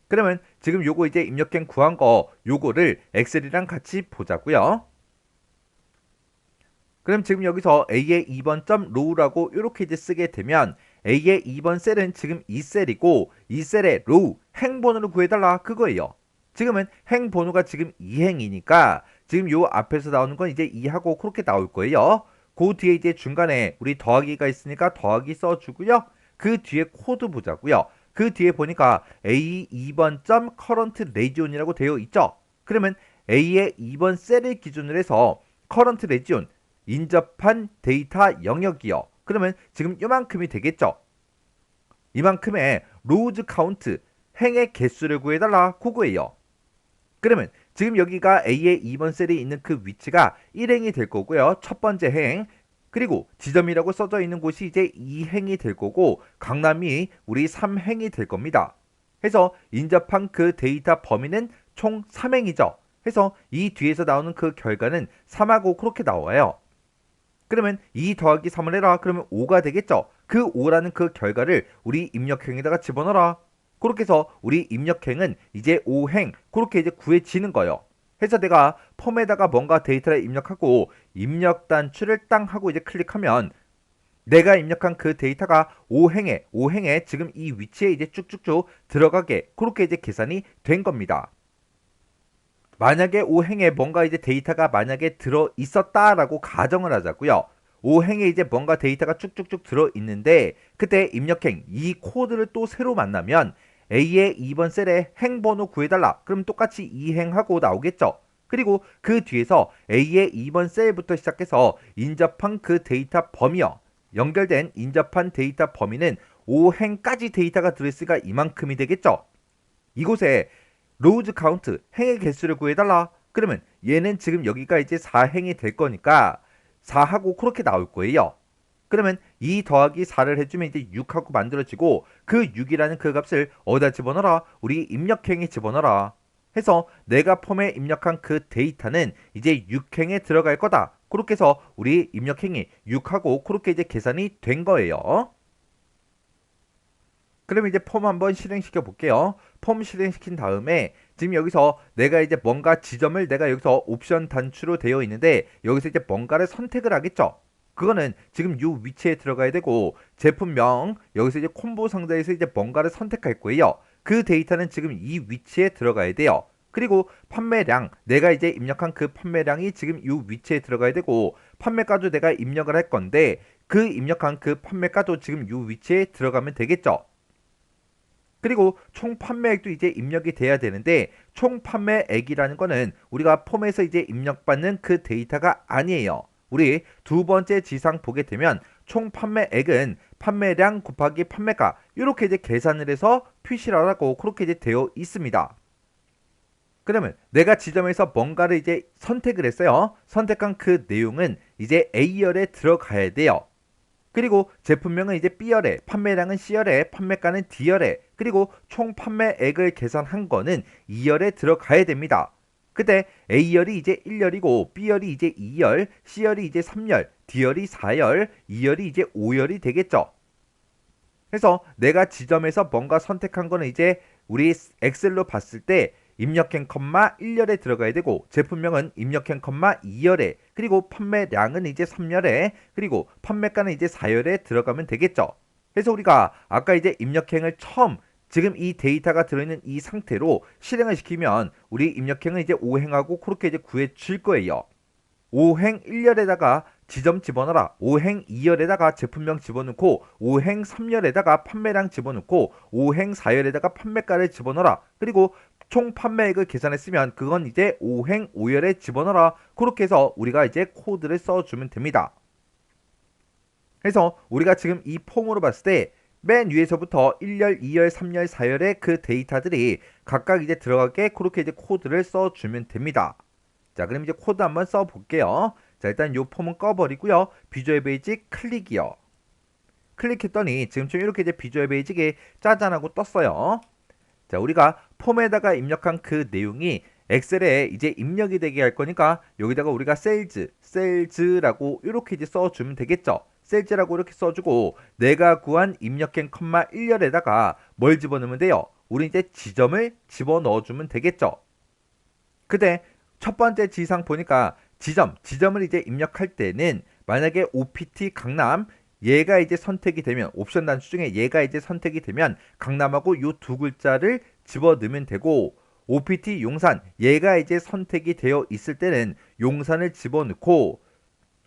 그러면 지금 요거 이제 입력행 구한 거 요거를 엑셀이랑 같이 보자고요. 그럼 지금 여기서 A의 2번 점 로우라고 이렇게 이제 쓰게 되면 A의 2번 셀은 지금 이 셀이고 이 셀의 로우 행번호를 구해달라 그거예요. 지금은 행번호가 지금 2행이니까 지금 요 앞에서 나오는 건 이제 2하고 그렇게 나올 거예요. 그 뒤에 이제 중간에 우리 더하기가 있으니까 더하기 써주고요. 그 뒤에 코드 보자고요. 그 뒤에 보니까 A 2번 점 current region이라고 되어 있죠. 그러면 A의 2번 셀을 기준으로 해서 current region 인접한 데이터 영역이요. 그러면 지금 이만큼이 되겠죠. 이만큼의 로우즈 카운트 행의 개수를 구해달라 그거예요. 그러면 지금 여기가 A의 2번 셀이 있는 그 위치가 1행이 될 거고요. 첫 번째 행. 그리고 지점이라고 써져 있는 곳이 이제 2행이 될 거고 강남이 우리 3행이 될 겁니다. 해서 인접한 그 데이터 범위는 총 3행이죠. 해서 이 뒤에서 나오는 그 결과는 3하고 그렇게 나와요. 그러면 2 더하기 3을 해라. 그러면 5가 되겠죠. 그 5라는 그 결과를 우리 입력행에다가 집어넣어라. 그렇게 해서 우리 입력행은 이제 5행 그렇게 이제 구해지는 거예요. 해서 내가 폼에다가 뭔가 데이터를 입력하고 입력 단추를 땅 하고 이제 클릭하면 내가 입력한 그 데이터가 5행에 지금 이 위치에 이제 쭉쭉쭉 들어가게 그렇게 이제 계산이 된 겁니다. 만약에 5행에 뭔가 이제 데이터가 만약에 들어 있었다라고 가정을 하자고요. 5행에 이제 뭔가 데이터가 쭉쭉쭉 들어 있는데 그때 입력행 이 코드를 또 새로 만나면 A의 2번 셀에 행번호 구해달라. 그럼 똑같이 2행하고 나오겠죠. 그리고 그 뒤에서 A의 2번 셀부터 시작해서 인접한 그 데이터 범위요. 연결된 인접한 데이터 범위는 5행까지 데이터가 들어있으니까 이만큼이 되겠죠. 이곳에 로우즈 카운트 행의 개수를 구해달라. 그러면 얘는 지금 여기가 이제 4행이 될 거니까 4하고 그렇게 나올 거예요. 그러면 2 더하기 4를 해주면 이제 6하고 만들어지고 그 6이라는 그 값을 어디다 집어넣어라? 우리 입력행에 집어넣어라. 해서 내가 폼에 입력한 그 데이터는 이제 6행에 들어갈 거다. 그렇게 해서 우리 입력행이 6하고 그렇게 이제 계산이 된 거예요. 그럼 이제 폼 한번 실행시켜 볼게요. 폼 실행시킨 다음에 지금 여기서 내가 이제 뭔가 지점을 내가 여기서 옵션 단추로 되어 있는데 여기서 이제 뭔가를 선택을 하겠죠. 그거는 지금 이 위치에 들어가야 되고 제품명 여기서 이제 콤보 상자에서 이제 뭔가를 선택할 거예요. 그 데이터는 지금 이 위치에 들어가야 돼요. 그리고 판매량 내가 이제 입력한 그 판매량이 지금 이 위치에 들어가야 되고 판매가도 내가 입력을 할 건데 그 입력한 그 판매가도 지금 이 위치에 들어가면 되겠죠. 그리고 총 판매액도 이제 입력이 돼야 되는데 총 판매액이라는 거는 우리가 폼에서 이제 입력받는 그 데이터가 아니에요. 우리 두 번째 지상 보게 되면 총 판매액은 판매량 곱하기 판매가 이렇게 이제 계산을 해서 표시를 하라고 그렇게 이제 되어 있습니다. 그러면 내가 지점에서 뭔가를 이제 선택을 했어요. 선택한 그 내용은 이제 A열에 들어가야 돼요. 그리고 제품명은 이제 B열에, 판매량은 C열에, 판매가는 D열에, 그리고 총 판매액을 계산한 거는 2열에 들어가야 됩니다. 그때 A열이 이제 1열이고 B열이 이제 2열, C열이 이제 3열, D열이 4열, E열이 이제 5열이 되겠죠. 그래서 내가 지점에서 뭔가 선택한 거는 이제 우리 엑셀로 봤을 때 입력행 컴마 1열에 들어가야 되고 제품명은 입력행 컴마 2열에 그리고 판매량은 이제 3열에 그리고 판매가는 이제 4열에 들어가면 되겠죠. 그래서 우리가 아까 이제 입력행을 처음 지금 이 데이터가 들어있는 이 상태로 실행을 시키면 우리 입력행은 이제 5행하고 그렇게 이제 구해 줄 거예요. 5행 1열에다가 지점 집어넣어라. 5행 2열에다가 제품명 집어넣고 5행 3열에다가 판매량 집어넣고 5행 4열에다가 판매가를 집어넣어라. 그리고 총 판매액을 계산했으면 그건 이제 5행 5열에 집어넣어라. 그렇게 해서 우리가 이제 코드를 써주면 됩니다. 그래서 우리가 지금 이 폼으로 봤을 때 맨 위에서부터 1열, 2열, 3열, 4열의 그 데이터들이 각각 이제 들어가게 그렇게 이제 코드를 써주면 됩니다. 자, 그럼 이제 코드 한번 써볼게요. 자, 일단 요 폼은 꺼버리고요. 비주얼 베이직 클릭이요. 클릭했더니 지금처럼 이렇게 이제 비주얼 베이직이 짜잔하고 떴어요. 자, 우리가 폼에다가 입력한 그 내용이 엑셀에 이제 입력이 되게 할 거니까 여기다가 우리가 셀즈라고 이렇게 이제 써주면 되겠죠. 셀즈라고 이렇게 써주고 내가 구한 입력행 컴마 1열에다가 뭘 집어넣으면 돼요? 우리 이제 지점을 집어넣어주면 되겠죠. 근데 첫 번째 지상 보니까 지점을 이제 입력할 때는 만약에 OPT 강남 얘가 이제 선택이 되면 옵션 단추 중에 얘가 이제 선택이 되면 강남하고 요 두 글자를 집어넣으면 되고 OPT 용산 얘가 이제 선택이 되어 있을 때는 용산을 집어넣고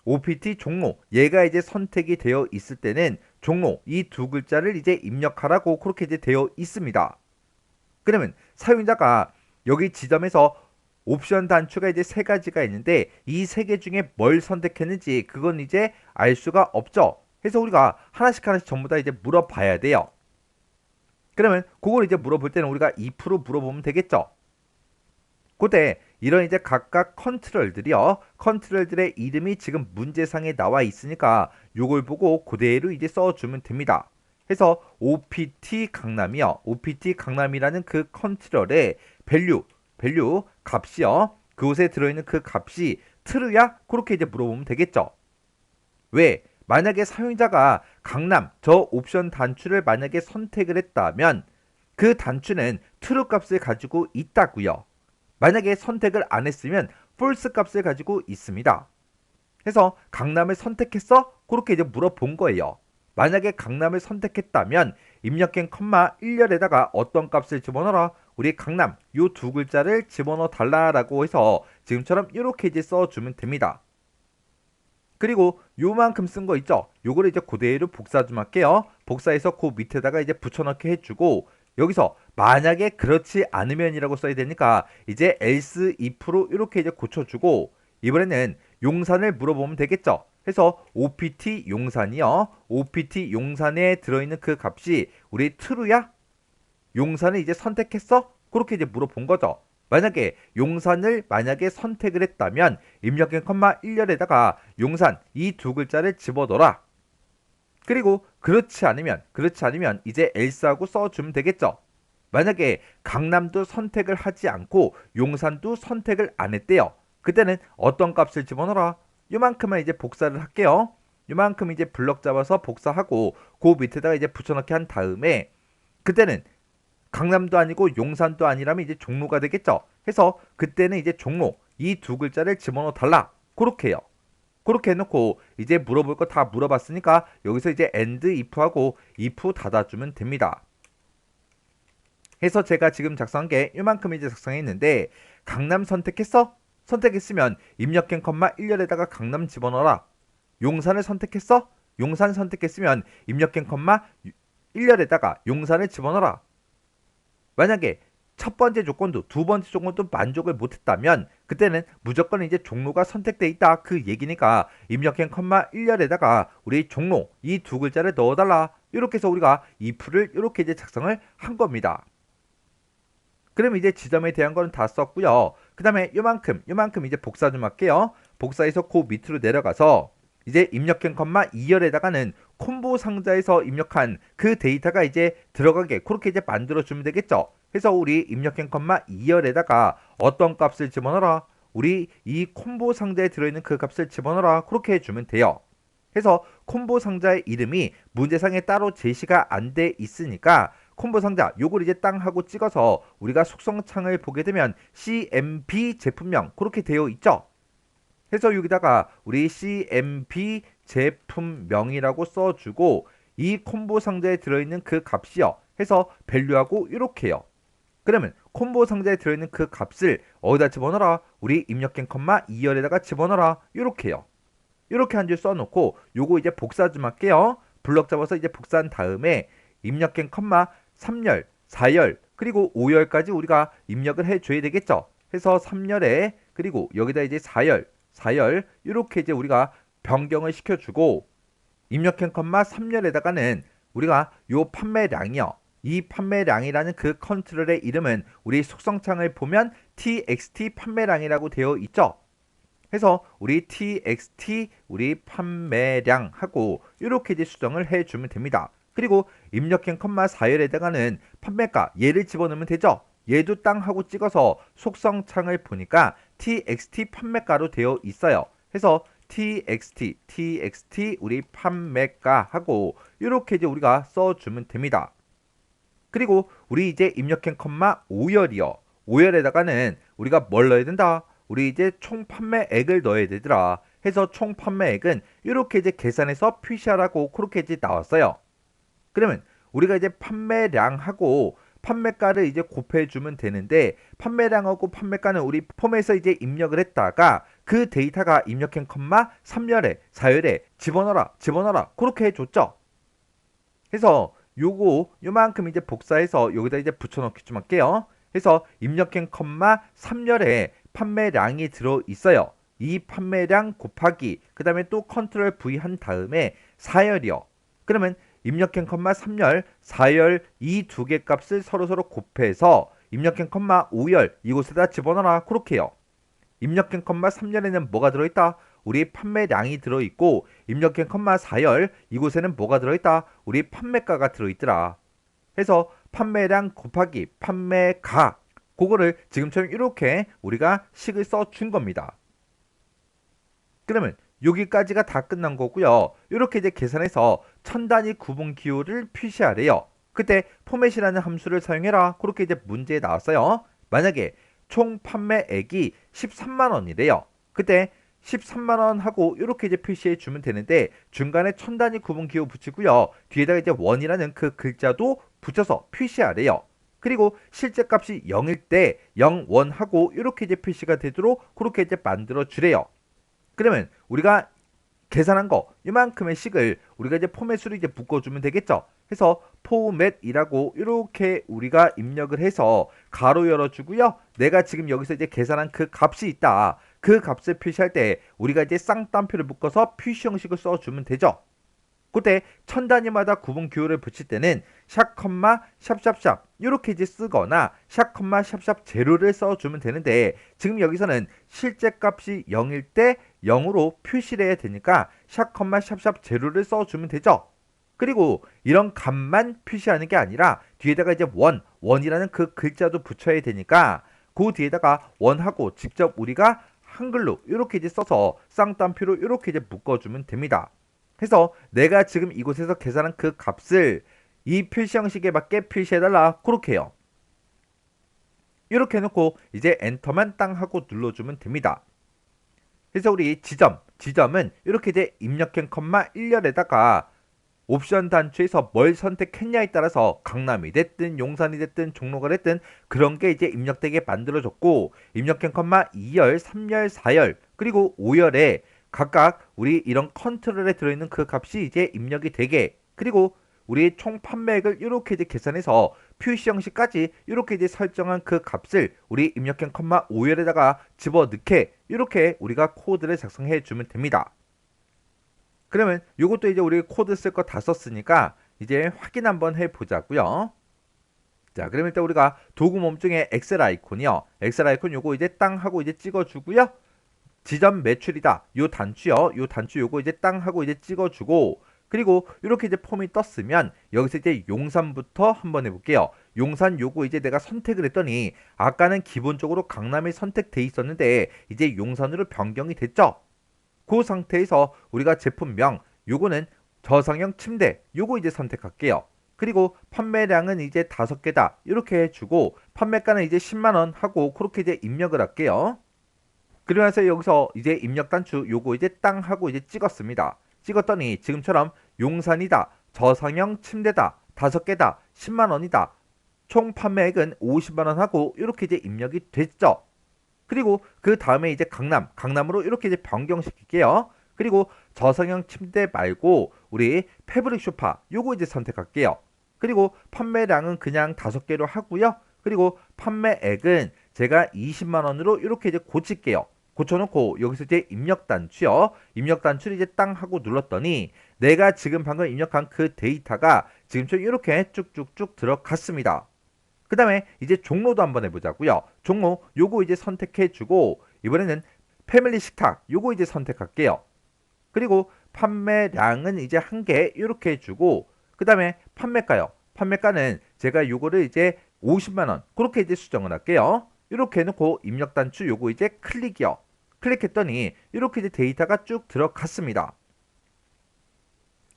OPT 종로 얘가 이제 선택이 되어 있을 때는 종로 이 두 글자를 이제 입력하라고 그렇게 이제 되어 있습니다. 그러면 사용자가 여기 지점에서 옵션 단추가 이제 세 가지가 있는데 이 세 개 중에 뭘 선택했는지 그건 이제 알 수가 없죠. 그래서 우리가 하나씩 전부 다 이제 물어봐야 돼요. 그러면 그걸 이제 물어볼 때는 우리가 if로 물어보면 되겠죠. 그때 이런 이제 각각 컨트롤들의 이름이 지금 문제상에 나와 있으니까 요걸 보고 그대로 이제 써주면 됩니다. 그래서 OPT 강남이요. OPT 강남이라는 그 컨트롤의 밸류 값이요. 그곳에 들어있는 그 값이 true야? 그렇게 이제 물어보면 되겠죠. 왜? 만약에 사용자가 강남 저 옵션 단추를 만약에 선택을 했다면 그 단추는 true 값을 가지고 있다고요. 만약에 선택을 안 했으면 false 값을 가지고 있습니다. 그래서 강남을 선택했어? 그렇게 이제 물어본 거예요. 만약에 강남을 선택했다면 입력행 컴마 1열에다가 어떤 값을 집어넣어라? 우리 강남 요 두 글자를 집어넣어 달라라고 해서 지금처럼 이렇게 이제 써주면 됩니다. 그리고 요만큼 쓴 거 있죠? 요거를 이제 그대로 복사 좀 할게요. 복사해서 그 밑에다가 이제 붙여넣기 해주고 여기서 만약에 그렇지 않으면이라고 써야 되니까 이제 else if로 이렇게 이제 고쳐주고 이번에는 용산을 물어보면 되겠죠. 해서 OPT 용산이요. OPT 용산에 들어있는 그 값이 우리 true야? 용산을 이제 선택했어? 그렇게 이제 물어본 거죠. 만약에 용산을 선택을 했다면 입력행 컴마 1열에다가 용산 이 두 글자를 집어넣어라. 그리고 그렇지 않으면 이제 else하고 써주면 되겠죠. 만약에 강남도 선택을 하지 않고 용산도 선택을 안 했대요. 그때는 어떤 값을 집어넣어라? 요만큼만 이제 복사를 할게요. 요만큼 이제 블럭 잡아서 복사하고 그 밑에다가 이제 붙여넣기 한 다음에 그때는 강남도 아니고 용산도 아니라면 이제 종로가 되겠죠. 해서 그때는 이제 종로 이 두 글자를 집어넣어 달라. 그렇게 해요. 그렇게 해놓고 이제 물어볼 거 다 물어봤으니까 여기서 이제 and if하고 if 닫아주면 됩니다. 해서 제가 지금 작성한 게 이만큼 이제 작성했는데 강남 선택했어? 선택했으면 입력행 컴마 1열에다가 강남 집어넣어라. 용산을 선택했어? 용산 선택했으면 입력행 컴마 1열에다가 용산을 집어넣어라. 만약에 첫 번째 조건도 두 번째 조건도 만족을 못했다면 그때는 무조건 이제 종로가 선택돼 있다 그 얘기니까 입력행 컴마 1열에다가 우리 종로 이 두 글자를 넣어달라. 이렇게 해서 우리가 if를 이렇게 이제 작성을 한 겁니다. 그럼 이제 지점에 대한 거는 다 썼고요. 그 다음에 요만큼 이제 복사 좀 할게요. 복사해서 그 밑으로 내려가서 이제 입력행 컴마 2열에다가는 콤보 상자에서 입력한 그 데이터가 이제 들어가게 그렇게 이제 만들어주면 되겠죠. 그래서 우리 입력행 컴마 2열에다가 어떤 값을 집어넣어라. 우리 이 콤보 상자에 들어있는 그 값을 집어넣어라. 그렇게 해주면 돼요. 그래서 콤보 상자의 이름이 문제상에 따로 제시가 안 돼 있으니까 콤보 상자 요걸 이제 땅 하고 찍어서 우리가 속성창을 보게 되면 CMB 제품명 그렇게 되어 있죠. 그래서 여기다가 우리 CMB 제품명이라고 써주고 이 콤보 상자에 들어있는 그 값이요 해서 밸류하고 이렇게요. 그러면 콤보 상자에 들어있는 그 값을 어디다 집어넣어라. 우리 입력행 컴마 2열에다가 집어넣어라. 이렇게요. 이렇게 한 줄 써놓고 요거 이제 복사 좀 할게요. 블럭 잡아서 이제 복사한 다음에 입력행 컴마 3열, 4열, 그리고 5열까지 우리가 입력을 해줘야 되겠죠. 해서 3열에 그리고 여기다 이제 4열 이렇게 이제 우리가 변경을 시켜주고 입력행 컴마 3열에다가는 우리가 요 판매량이요. 이 판매량이라는 그 컨트롤의 이름은 우리 속성창을 보면 txt 판매량이라고 되어 있죠. 해서 우리 txt 우리 판매량하고 이렇게 이제 수정을 해주면 됩니다. 그리고 입력행 컴마 4열에다가는 판매가 얘를 집어넣으면 되죠. 얘도 땅 하고 찍어서 속성창을 보니까 txt 판매가로 되어 있어요. 해서 txt 우리 판매가 하고 이렇게 이제 우리가 써주면 됩니다. 그리고 우리 이제 입력행 컴마 5열이요. 5열에다가는 우리가 뭘 넣어야 된다? 우리 이제 총 판매액을 넣어야 되더라. 해서 총 판매액은 이렇게 이제 계산해서 표시하라고 그렇게 이제 나왔어요. 그러면 우리가 이제 판매량하고 판매가를 이제 곱해주면 되는데 판매량하고 판매가는 우리 폼에서 이제 입력을 했다가 그 데이터가 입력행 컴마 3열에 4열에 집어넣어라 그렇게 해줬죠. 그래서 요만큼 이제 복사해서 여기다 이제 붙여넣기 좀 할게요. 그래서 입력행 컴마 3열에 판매량이 들어 있어요. 이 판매량 곱하기 그 다음에 또 컨트롤 V 한 다음에 4열이요. 그러면 입력행 컴마 3열, 4열 이 두 개 값을 서로 곱해서 입력행 컴마 5열 이곳에다 집어넣어라 그렇게 해요. 입력행 컴마 3열에는 뭐가 들어있다? 우리 판매량이 들어있고 입력행 컴마 4열 이곳에는 뭐가 들어있다? 우리 판매가가 들어있더라. 해서 판매량 곱하기 판매가 그거를 지금처럼 이렇게 우리가 식을 써준 겁니다. 그러면 여기까지가 다 끝난 거고요. 이렇게 이제 계산해서 천 단위 구분 기호를 표시하래요. 그때 포맷이라는 함수를 사용해라. 그렇게 이제 문제에 나왔어요. 만약에 총 판매액이 13만 원이래요. 그때 13만 원 하고 이렇게 이제 표시해 주면 되는데 중간에 천 단위 구분 기호 붙이고요. 뒤에다가 이제 원이라는 그 글자도 붙여서 표시하래요. 그리고 실제 값이 0일 때 0원 하고 이렇게 이제 표시가 되도록 그렇게 이제 만들어 주래요. 그러면 우리가 계산한 거 이만큼의 식을 우리가 이제 포맷으로 이제 묶어주면 되겠죠. 해서 포맷이라고 이렇게 우리가 입력을 해서 가로 열어주고요. 내가 지금 여기서 이제 계산한 그 값이 있다. 그 값을 표시할 때 우리가 이제 쌍따옴표를 묶어서 표시 형식을 써주면 되죠. 그때 천 단위마다 구분 기호를 붙일 때는 샵 컴마 샵샵샵 이렇게 이제 쓰거나 샵 컴마 샵샵 제로를 써주면 되는데 지금 여기서는 실제 값이 0일 때 0으로 표시를 해야 되니까 샵 컴마 샵샵 제로를 써주면 되죠. 그리고 이런 값만 표시하는 게 아니라 뒤에다가 이제 원이라는 그 글자도 붙여야 되니까 그 뒤에다가 원하고 직접 우리가 한글로 이렇게 이제 써서 쌍따옴표로 이렇게 이제 묶어주면 됩니다. 해서 내가 지금 이곳에서 계산한 그 값을 이 표시 형식에 맞게 표시해달라 그렇게 해요. 이렇게 해놓고 이제 엔터만 땅 하고 눌러주면 됩니다. 그래서 우리 지점은 이렇게 이제 입력행 컴마 1열에다가 옵션 단추에서 뭘 선택했냐에 따라서 강남이 됐든 용산이 됐든 종로가 됐든 그런 게 이제 입력되게 만들어졌고 입력한 컴마 2열, 3열, 4열 그리고 5열에 각각 우리 이런 컨트롤에 들어있는 그 값이 이제 입력이 되게 그리고 우리 총 판매액을 이렇게 이제 계산해서 표시 형식까지 이렇게 이제 설정한 그 값을 우리 입력한 컴마 5열에다가 집어넣게 이렇게 우리가 코드를 작성해 주면 됩니다. 그러면 이것도 이제 우리 코드 쓸 거 다 썼으니까 이제 확인 한번 해보자고요. 자, 그럼 일단 우리가 도구 몸중에 엑셀 아이콘이요. 엑셀 아이콘 요거 이제 땅 하고 이제 찍어주고요. 지점 매출이다. 요 단추요. 요 단추 요거 이제 땅 하고 이제 찍어주고 그리고 이렇게 이제 폼이 떴으면 여기서 이제 용산부터 한번 해볼게요. 용산 요거 이제 내가 선택을 했더니 아까는 기본적으로 강남이 선택돼 있었는데 이제 용산으로 변경이 됐죠. 그 상태에서 우리가 제품명 요거는 저상형 침대 요거 이제 선택할게요. 그리고 판매량은 이제 5개다 이렇게 해주고 판매가는 이제 10만원 하고 그렇게 이제 입력을 할게요. 그러면서 여기서 이제 입력 단추 요거 이제 땅 하고 이제 찍었습니다. 찍었더니 지금처럼 용산이다 저상형 침대다 5개다 10만원이다 총 판매액은 50만원 하고 이렇게 이제 입력이 됐죠. 그리고 그 다음에 이제 강남으로 이렇게 이제 변경시킬게요. 그리고 저상형 침대 말고 우리 패브릭 소파 요거 이제 선택할게요. 그리고 판매량은 그냥 5개로 하고요. 그리고 판매액은 제가 20만원으로 이렇게 이제 고칠게요. 고쳐놓고 여기서 이제 입력 단추요. 입력 단추를 이제 땅 하고 눌렀더니 내가 지금 방금 입력한 그 데이터가 지금처럼 이렇게 쭉쭉쭉 들어갔습니다. 그 다음에 이제 종로도 한번 해보자고요. 종로 요거 이제 선택해주고 이번에는 패밀리 식탁 요거 이제 선택할게요. 그리고 판매량은 이제 1개 이렇게 해주고 그 다음에 판매가요. 판매가는 제가 요거를 이제 50만원 그렇게 이제 수정을 할게요. 이렇게 해놓고 입력 단추 요거 이제 클릭이요. 클릭했더니 이렇게 이제 데이터가 쭉 들어갔습니다.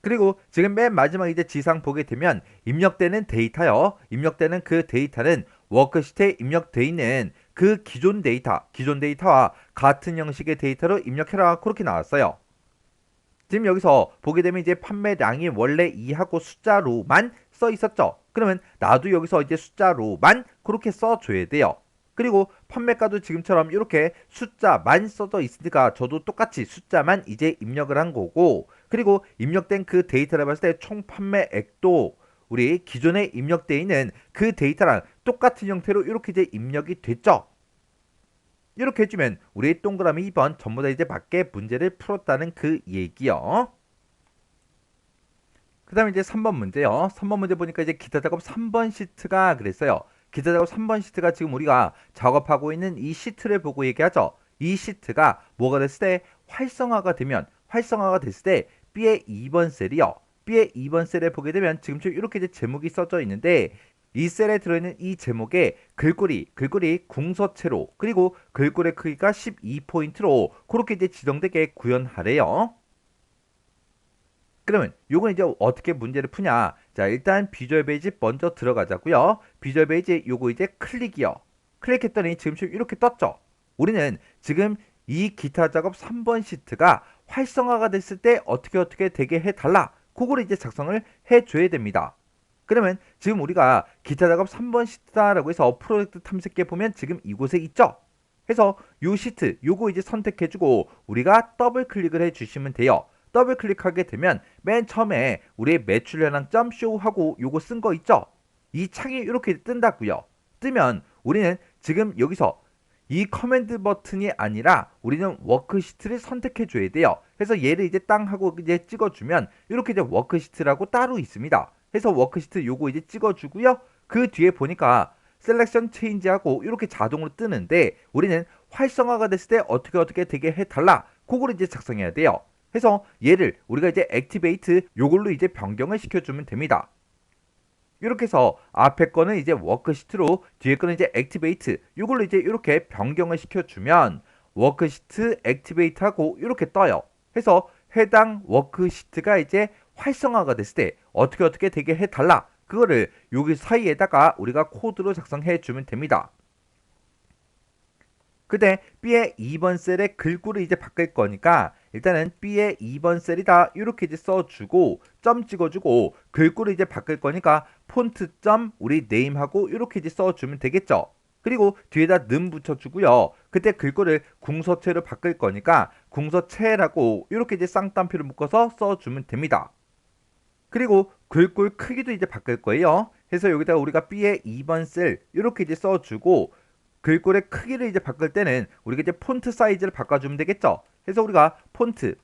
그리고 지금 맨 마지막 이제 지상 보게 되면 입력되는 데이터요. 입력되는 그 데이터는 워크시트에 입력되어 있는 그 기존 데이터와 같은 형식의 데이터로 입력해라 그렇게 나왔어요. 지금 여기서 보게 되면 이제 판매량이 원래 2하고 숫자로만 써 있었죠. 그러면 나도 여기서 이제 숫자로만 그렇게 써줘야 돼요. 그리고 판매가도 지금처럼 이렇게 숫자만 써져 있으니까 저도 똑같이 숫자만 이제 입력을 한 거고 그리고 입력된 그 데이터를 봤을 때 총 판매액도 우리 기존에 입력되어 있는 그 데이터랑 똑같은 형태로 이렇게 이제 입력이 됐죠. 이렇게 해주면 우리 동그라미 2번 전부 다 이제 맞게 문제를 풀었다는 그 얘기요. 그 다음에 이제 3번 문제요. 3번 문제 보니까 이제 기타 작업 3번 시트가 그랬어요. 기타 작업 3번 시트가 지금 우리가 작업하고 있는 이 시트를 보고 얘기하죠. 이 시트가 뭐가 됐을 때 활성화가 됐을 때 B의 2번 셀이요. B의 2번 셀에 보게 되면 지금처럼 이렇게 이제 제목이 써져 있는데 이 셀에 들어있는 이 제목에 글꼴이 궁서체로 그리고 글꼴의 크기가 12포인트로 그렇게 이제 지정되게 구현하래요. 그러면 요건 이제 어떻게 문제를 푸냐. 자, 일단 비주얼 베이지 먼저 들어가자고요. 비주얼 베이지 요거 이제 클릭이요. 클릭했더니 지금 이렇게 떴죠. 우리는 지금 이 기타 작업 3번 시트가 활성화가 됐을 때 어떻게 되게 해달라. 그거를 이제 작성을 해줘야 됩니다. 그러면 지금 우리가 기타 작업 3번 시트다라고 해서 프로젝트 탐색기에 보면 지금 이곳에 있죠. 그래서 요 시트 요거 이제 선택해주고 우리가 더블 클릭을 해주시면 돼요. 더블 클릭하게 되면 맨 처음에 우리의 매출 현황점 쇼하고 요거 쓴 거 있죠. 이 창이 이렇게 뜬다고요. 뜨면 우리는 지금 여기서 이 커맨드 버튼이 아니라 우리는 워크시트를 선택해 줘야 돼요. 그래서 얘를 이제 땅 하고 이제 찍어주면 이렇게 이제 워크시트라고 따로 있습니다. 그래서 워크시트 요거 이제 찍어주고요. 그 뒤에 보니까 셀렉션 체인지하고 이렇게 자동으로 뜨는데 우리는 활성화가 됐을 때 어떻게 되게 해달라. 그거를 이제 작성해야 돼요. 그래서 얘를 우리가 이제 액티베이트 요걸로 이제 변경을 시켜주면 됩니다. 이렇게 해서 앞에 거는 이제 워크시트로 뒤에 거는 이제 액티베이트 요걸로 이제 이렇게 변경을 시켜주면 워크시트 액티베이트하고 이렇게 떠요. 해서 해당 워크시트가 이제 활성화가 됐을 때 어떻게 되게 해달라. 그거를 여기 사이에다가 우리가 코드로 작성해 주면 됩니다. 근데 B의 2번 셀에 글꼴을 이제 바꿀 거니까 일단은 B의 2번 셀이다 이렇게 이제 써주고 점 찍어주고 글꼴을 이제 바꿀 거니까 폰트 점 우리 네임하고 이렇게 이제 써주면 되겠죠. 그리고 뒤에다 는 붙여주고요. 그때 글꼴을 궁서체로 바꿀 거니까 궁서체라고 이렇게 이제 쌍따옴표를 묶어서 써주면 됩니다. 그리고 글꼴 크기도 이제 바꿀 거예요. 해서 여기다가 우리가 B의 2번 셀 이렇게 이제 써주고 글꼴의 크기를 이제 바꿀 때는 우리가 이제 폰트 사이즈를 바꿔주면 되겠죠. 그래서 우리가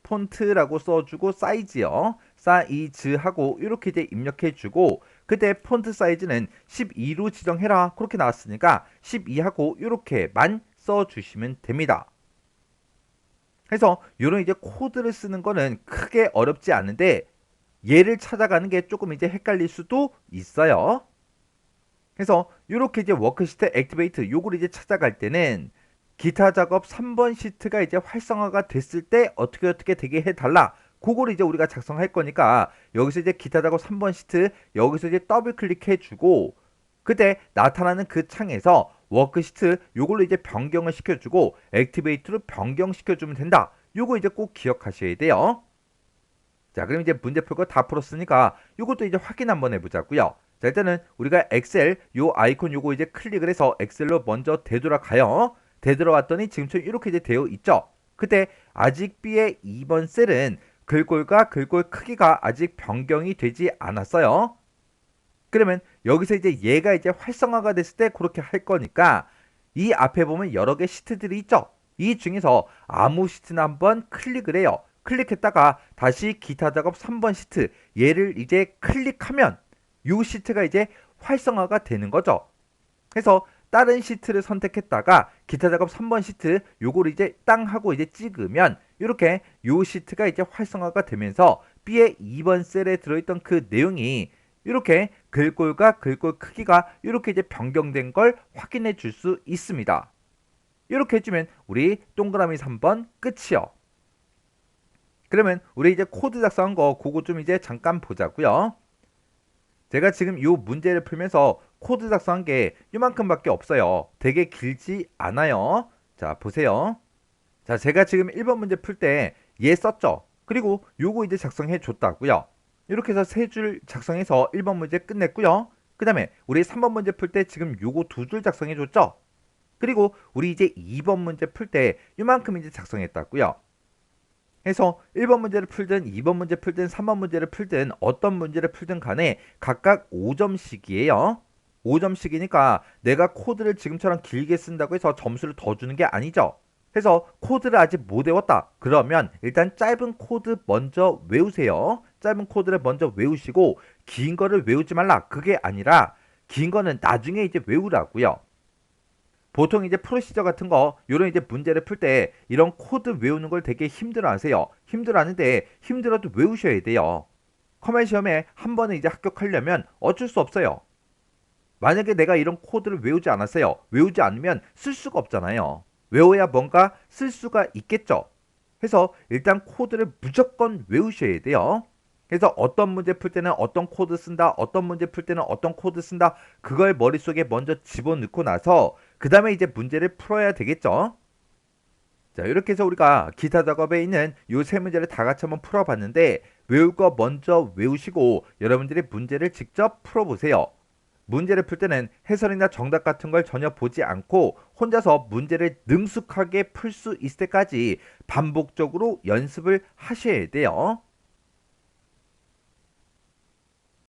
폰트라고 써주고 사이즈요. 사이즈하고 이렇게 이제 입력해주고 그때 폰트 사이즈는 12로 지정해라 그렇게 나왔으니까 12하고 이렇게만 써주시면 됩니다. 그래서 이런 이제 코드를 쓰는 거는 크게 어렵지 않은데 얘를 찾아가는 게 조금 이제 헷갈릴 수도 있어요. 그래서 이렇게 이제 워크시트 액티베이트 요걸 이제 찾아갈 때는 기타 작업 3번 시트가 이제 활성화가 됐을 때 어떻게 되게 해달라. 그걸 이제 우리가 작성할 거니까 여기서 이제 기타 작업 3번 시트 여기서 이제 더블 클릭해주고 그때 나타나는 그 창에서 워크시트 요걸로 이제 변경을 시켜주고 액티베이트로 변경시켜주면 된다. 요거 이제 꼭 기억하셔야 돼요. 자, 그럼 이제 문제 풀고 다 풀었으니까 이것도 이제 확인 한번 해보자고요. 자, 일단은 우리가 엑셀 요 아이콘 요거 이제 클릭을 해서 엑셀로 먼저 되돌아가요. 되돌아왔더니 지금처럼 이렇게 이제 되어 있죠. 그때 아직 B의 2번 셀은 글꼴과 글꼴 크기가 아직 변경이 되지 않았어요. 그러면 여기서 이제 얘가 이제 활성화가 됐을 때 그렇게 할 거니까 이 앞에 보면 여러 개 시트들이 있죠. 이 중에서 아무 시트나 한번 클릭을 해요. 클릭했다가 다시 기타 작업 3번 시트 얘를 이제 클릭하면 이 시트가 이제 활성화가 되는 거죠. 그래서 다른 시트를 선택했다가 기타 작업 3번 시트 요걸 이제 땅 하고 이제 찍으면 이렇게 요 시트가 이제 활성화가 되면서 B의 2번 셀에 들어있던 그 내용이 이렇게 글꼴과 글꼴 크기가 이렇게 이제 변경된 걸 확인해 줄 수 있습니다. 이렇게 해주면 우리 동그라미 3번 끝이요. 그러면 우리 이제 코드 작성한 거 그거 좀 이제 잠깐 보자고요. 제가 지금 이 문제를 풀면서 코드 작성한 게 이만큼밖에 없어요. 되게 길지 않아요. 자, 보세요. 자, 제가 지금 1번 문제 풀 때 얘 썼죠. 그리고 요거 이제 작성해 줬다고요. 이렇게 해서 세 줄 작성해서 1번 문제 끝냈고요. 그 다음에 우리 3번 문제 풀 때 지금 요거 두 줄 작성해 줬죠. 그리고 우리 이제 2번 문제 풀 때 이만큼 이제 작성했다고요. 해서 1번 문제를 풀든 2번 문제 풀든 3번 문제를 풀든 어떤 문제를 풀든 간에 각각 5점씩이에요. 5점씩이니까 내가 코드를 지금처럼 길게 쓴다고 해서 점수를 더 주는 게 아니죠. 그래서 코드를 아직 못 외웠다. 그러면 일단 짧은 코드 먼저 외우세요. 짧은 코드를 먼저 외우시고 긴 거를 외우지 말라. 그게 아니라 긴 거는 나중에 이제 외우라고요. 보통 이제 프로시저 같은 거 이런 이제 문제를 풀 때 이런 코드 외우는 걸 되게 힘들어 하세요. 힘들어 하는데 힘들어도 외우셔야 돼요. 커맨 시험에 한 번에 이제 합격하려면 어쩔 수 없어요. 만약에 내가 이런 코드를 외우지 않았어요. 외우지 않으면 쓸 수가 없잖아요. 외워야 뭔가 쓸 수가 있겠죠. 그래서 일단 코드를 무조건 외우셔야 돼요. 그래서 어떤 문제 풀 때는 어떤 코드 쓴다, 어떤 문제 풀 때는 어떤 코드 쓴다, 그걸 머릿속에 먼저 집어넣고 나서 그 다음에 이제 문제를 풀어야 되겠죠. 자, 이렇게 해서 우리가 기타 작업에 있는 이 세 문제를 다 같이 한번 풀어봤는데 외울 거 먼저 외우시고 여러분들이 문제를 직접 풀어보세요. 문제를 풀 때는 해설이나 정답 같은 걸 전혀 보지 않고 혼자서 문제를 능숙하게 풀 수 있을 때까지 반복적으로 연습을 하셔야 돼요.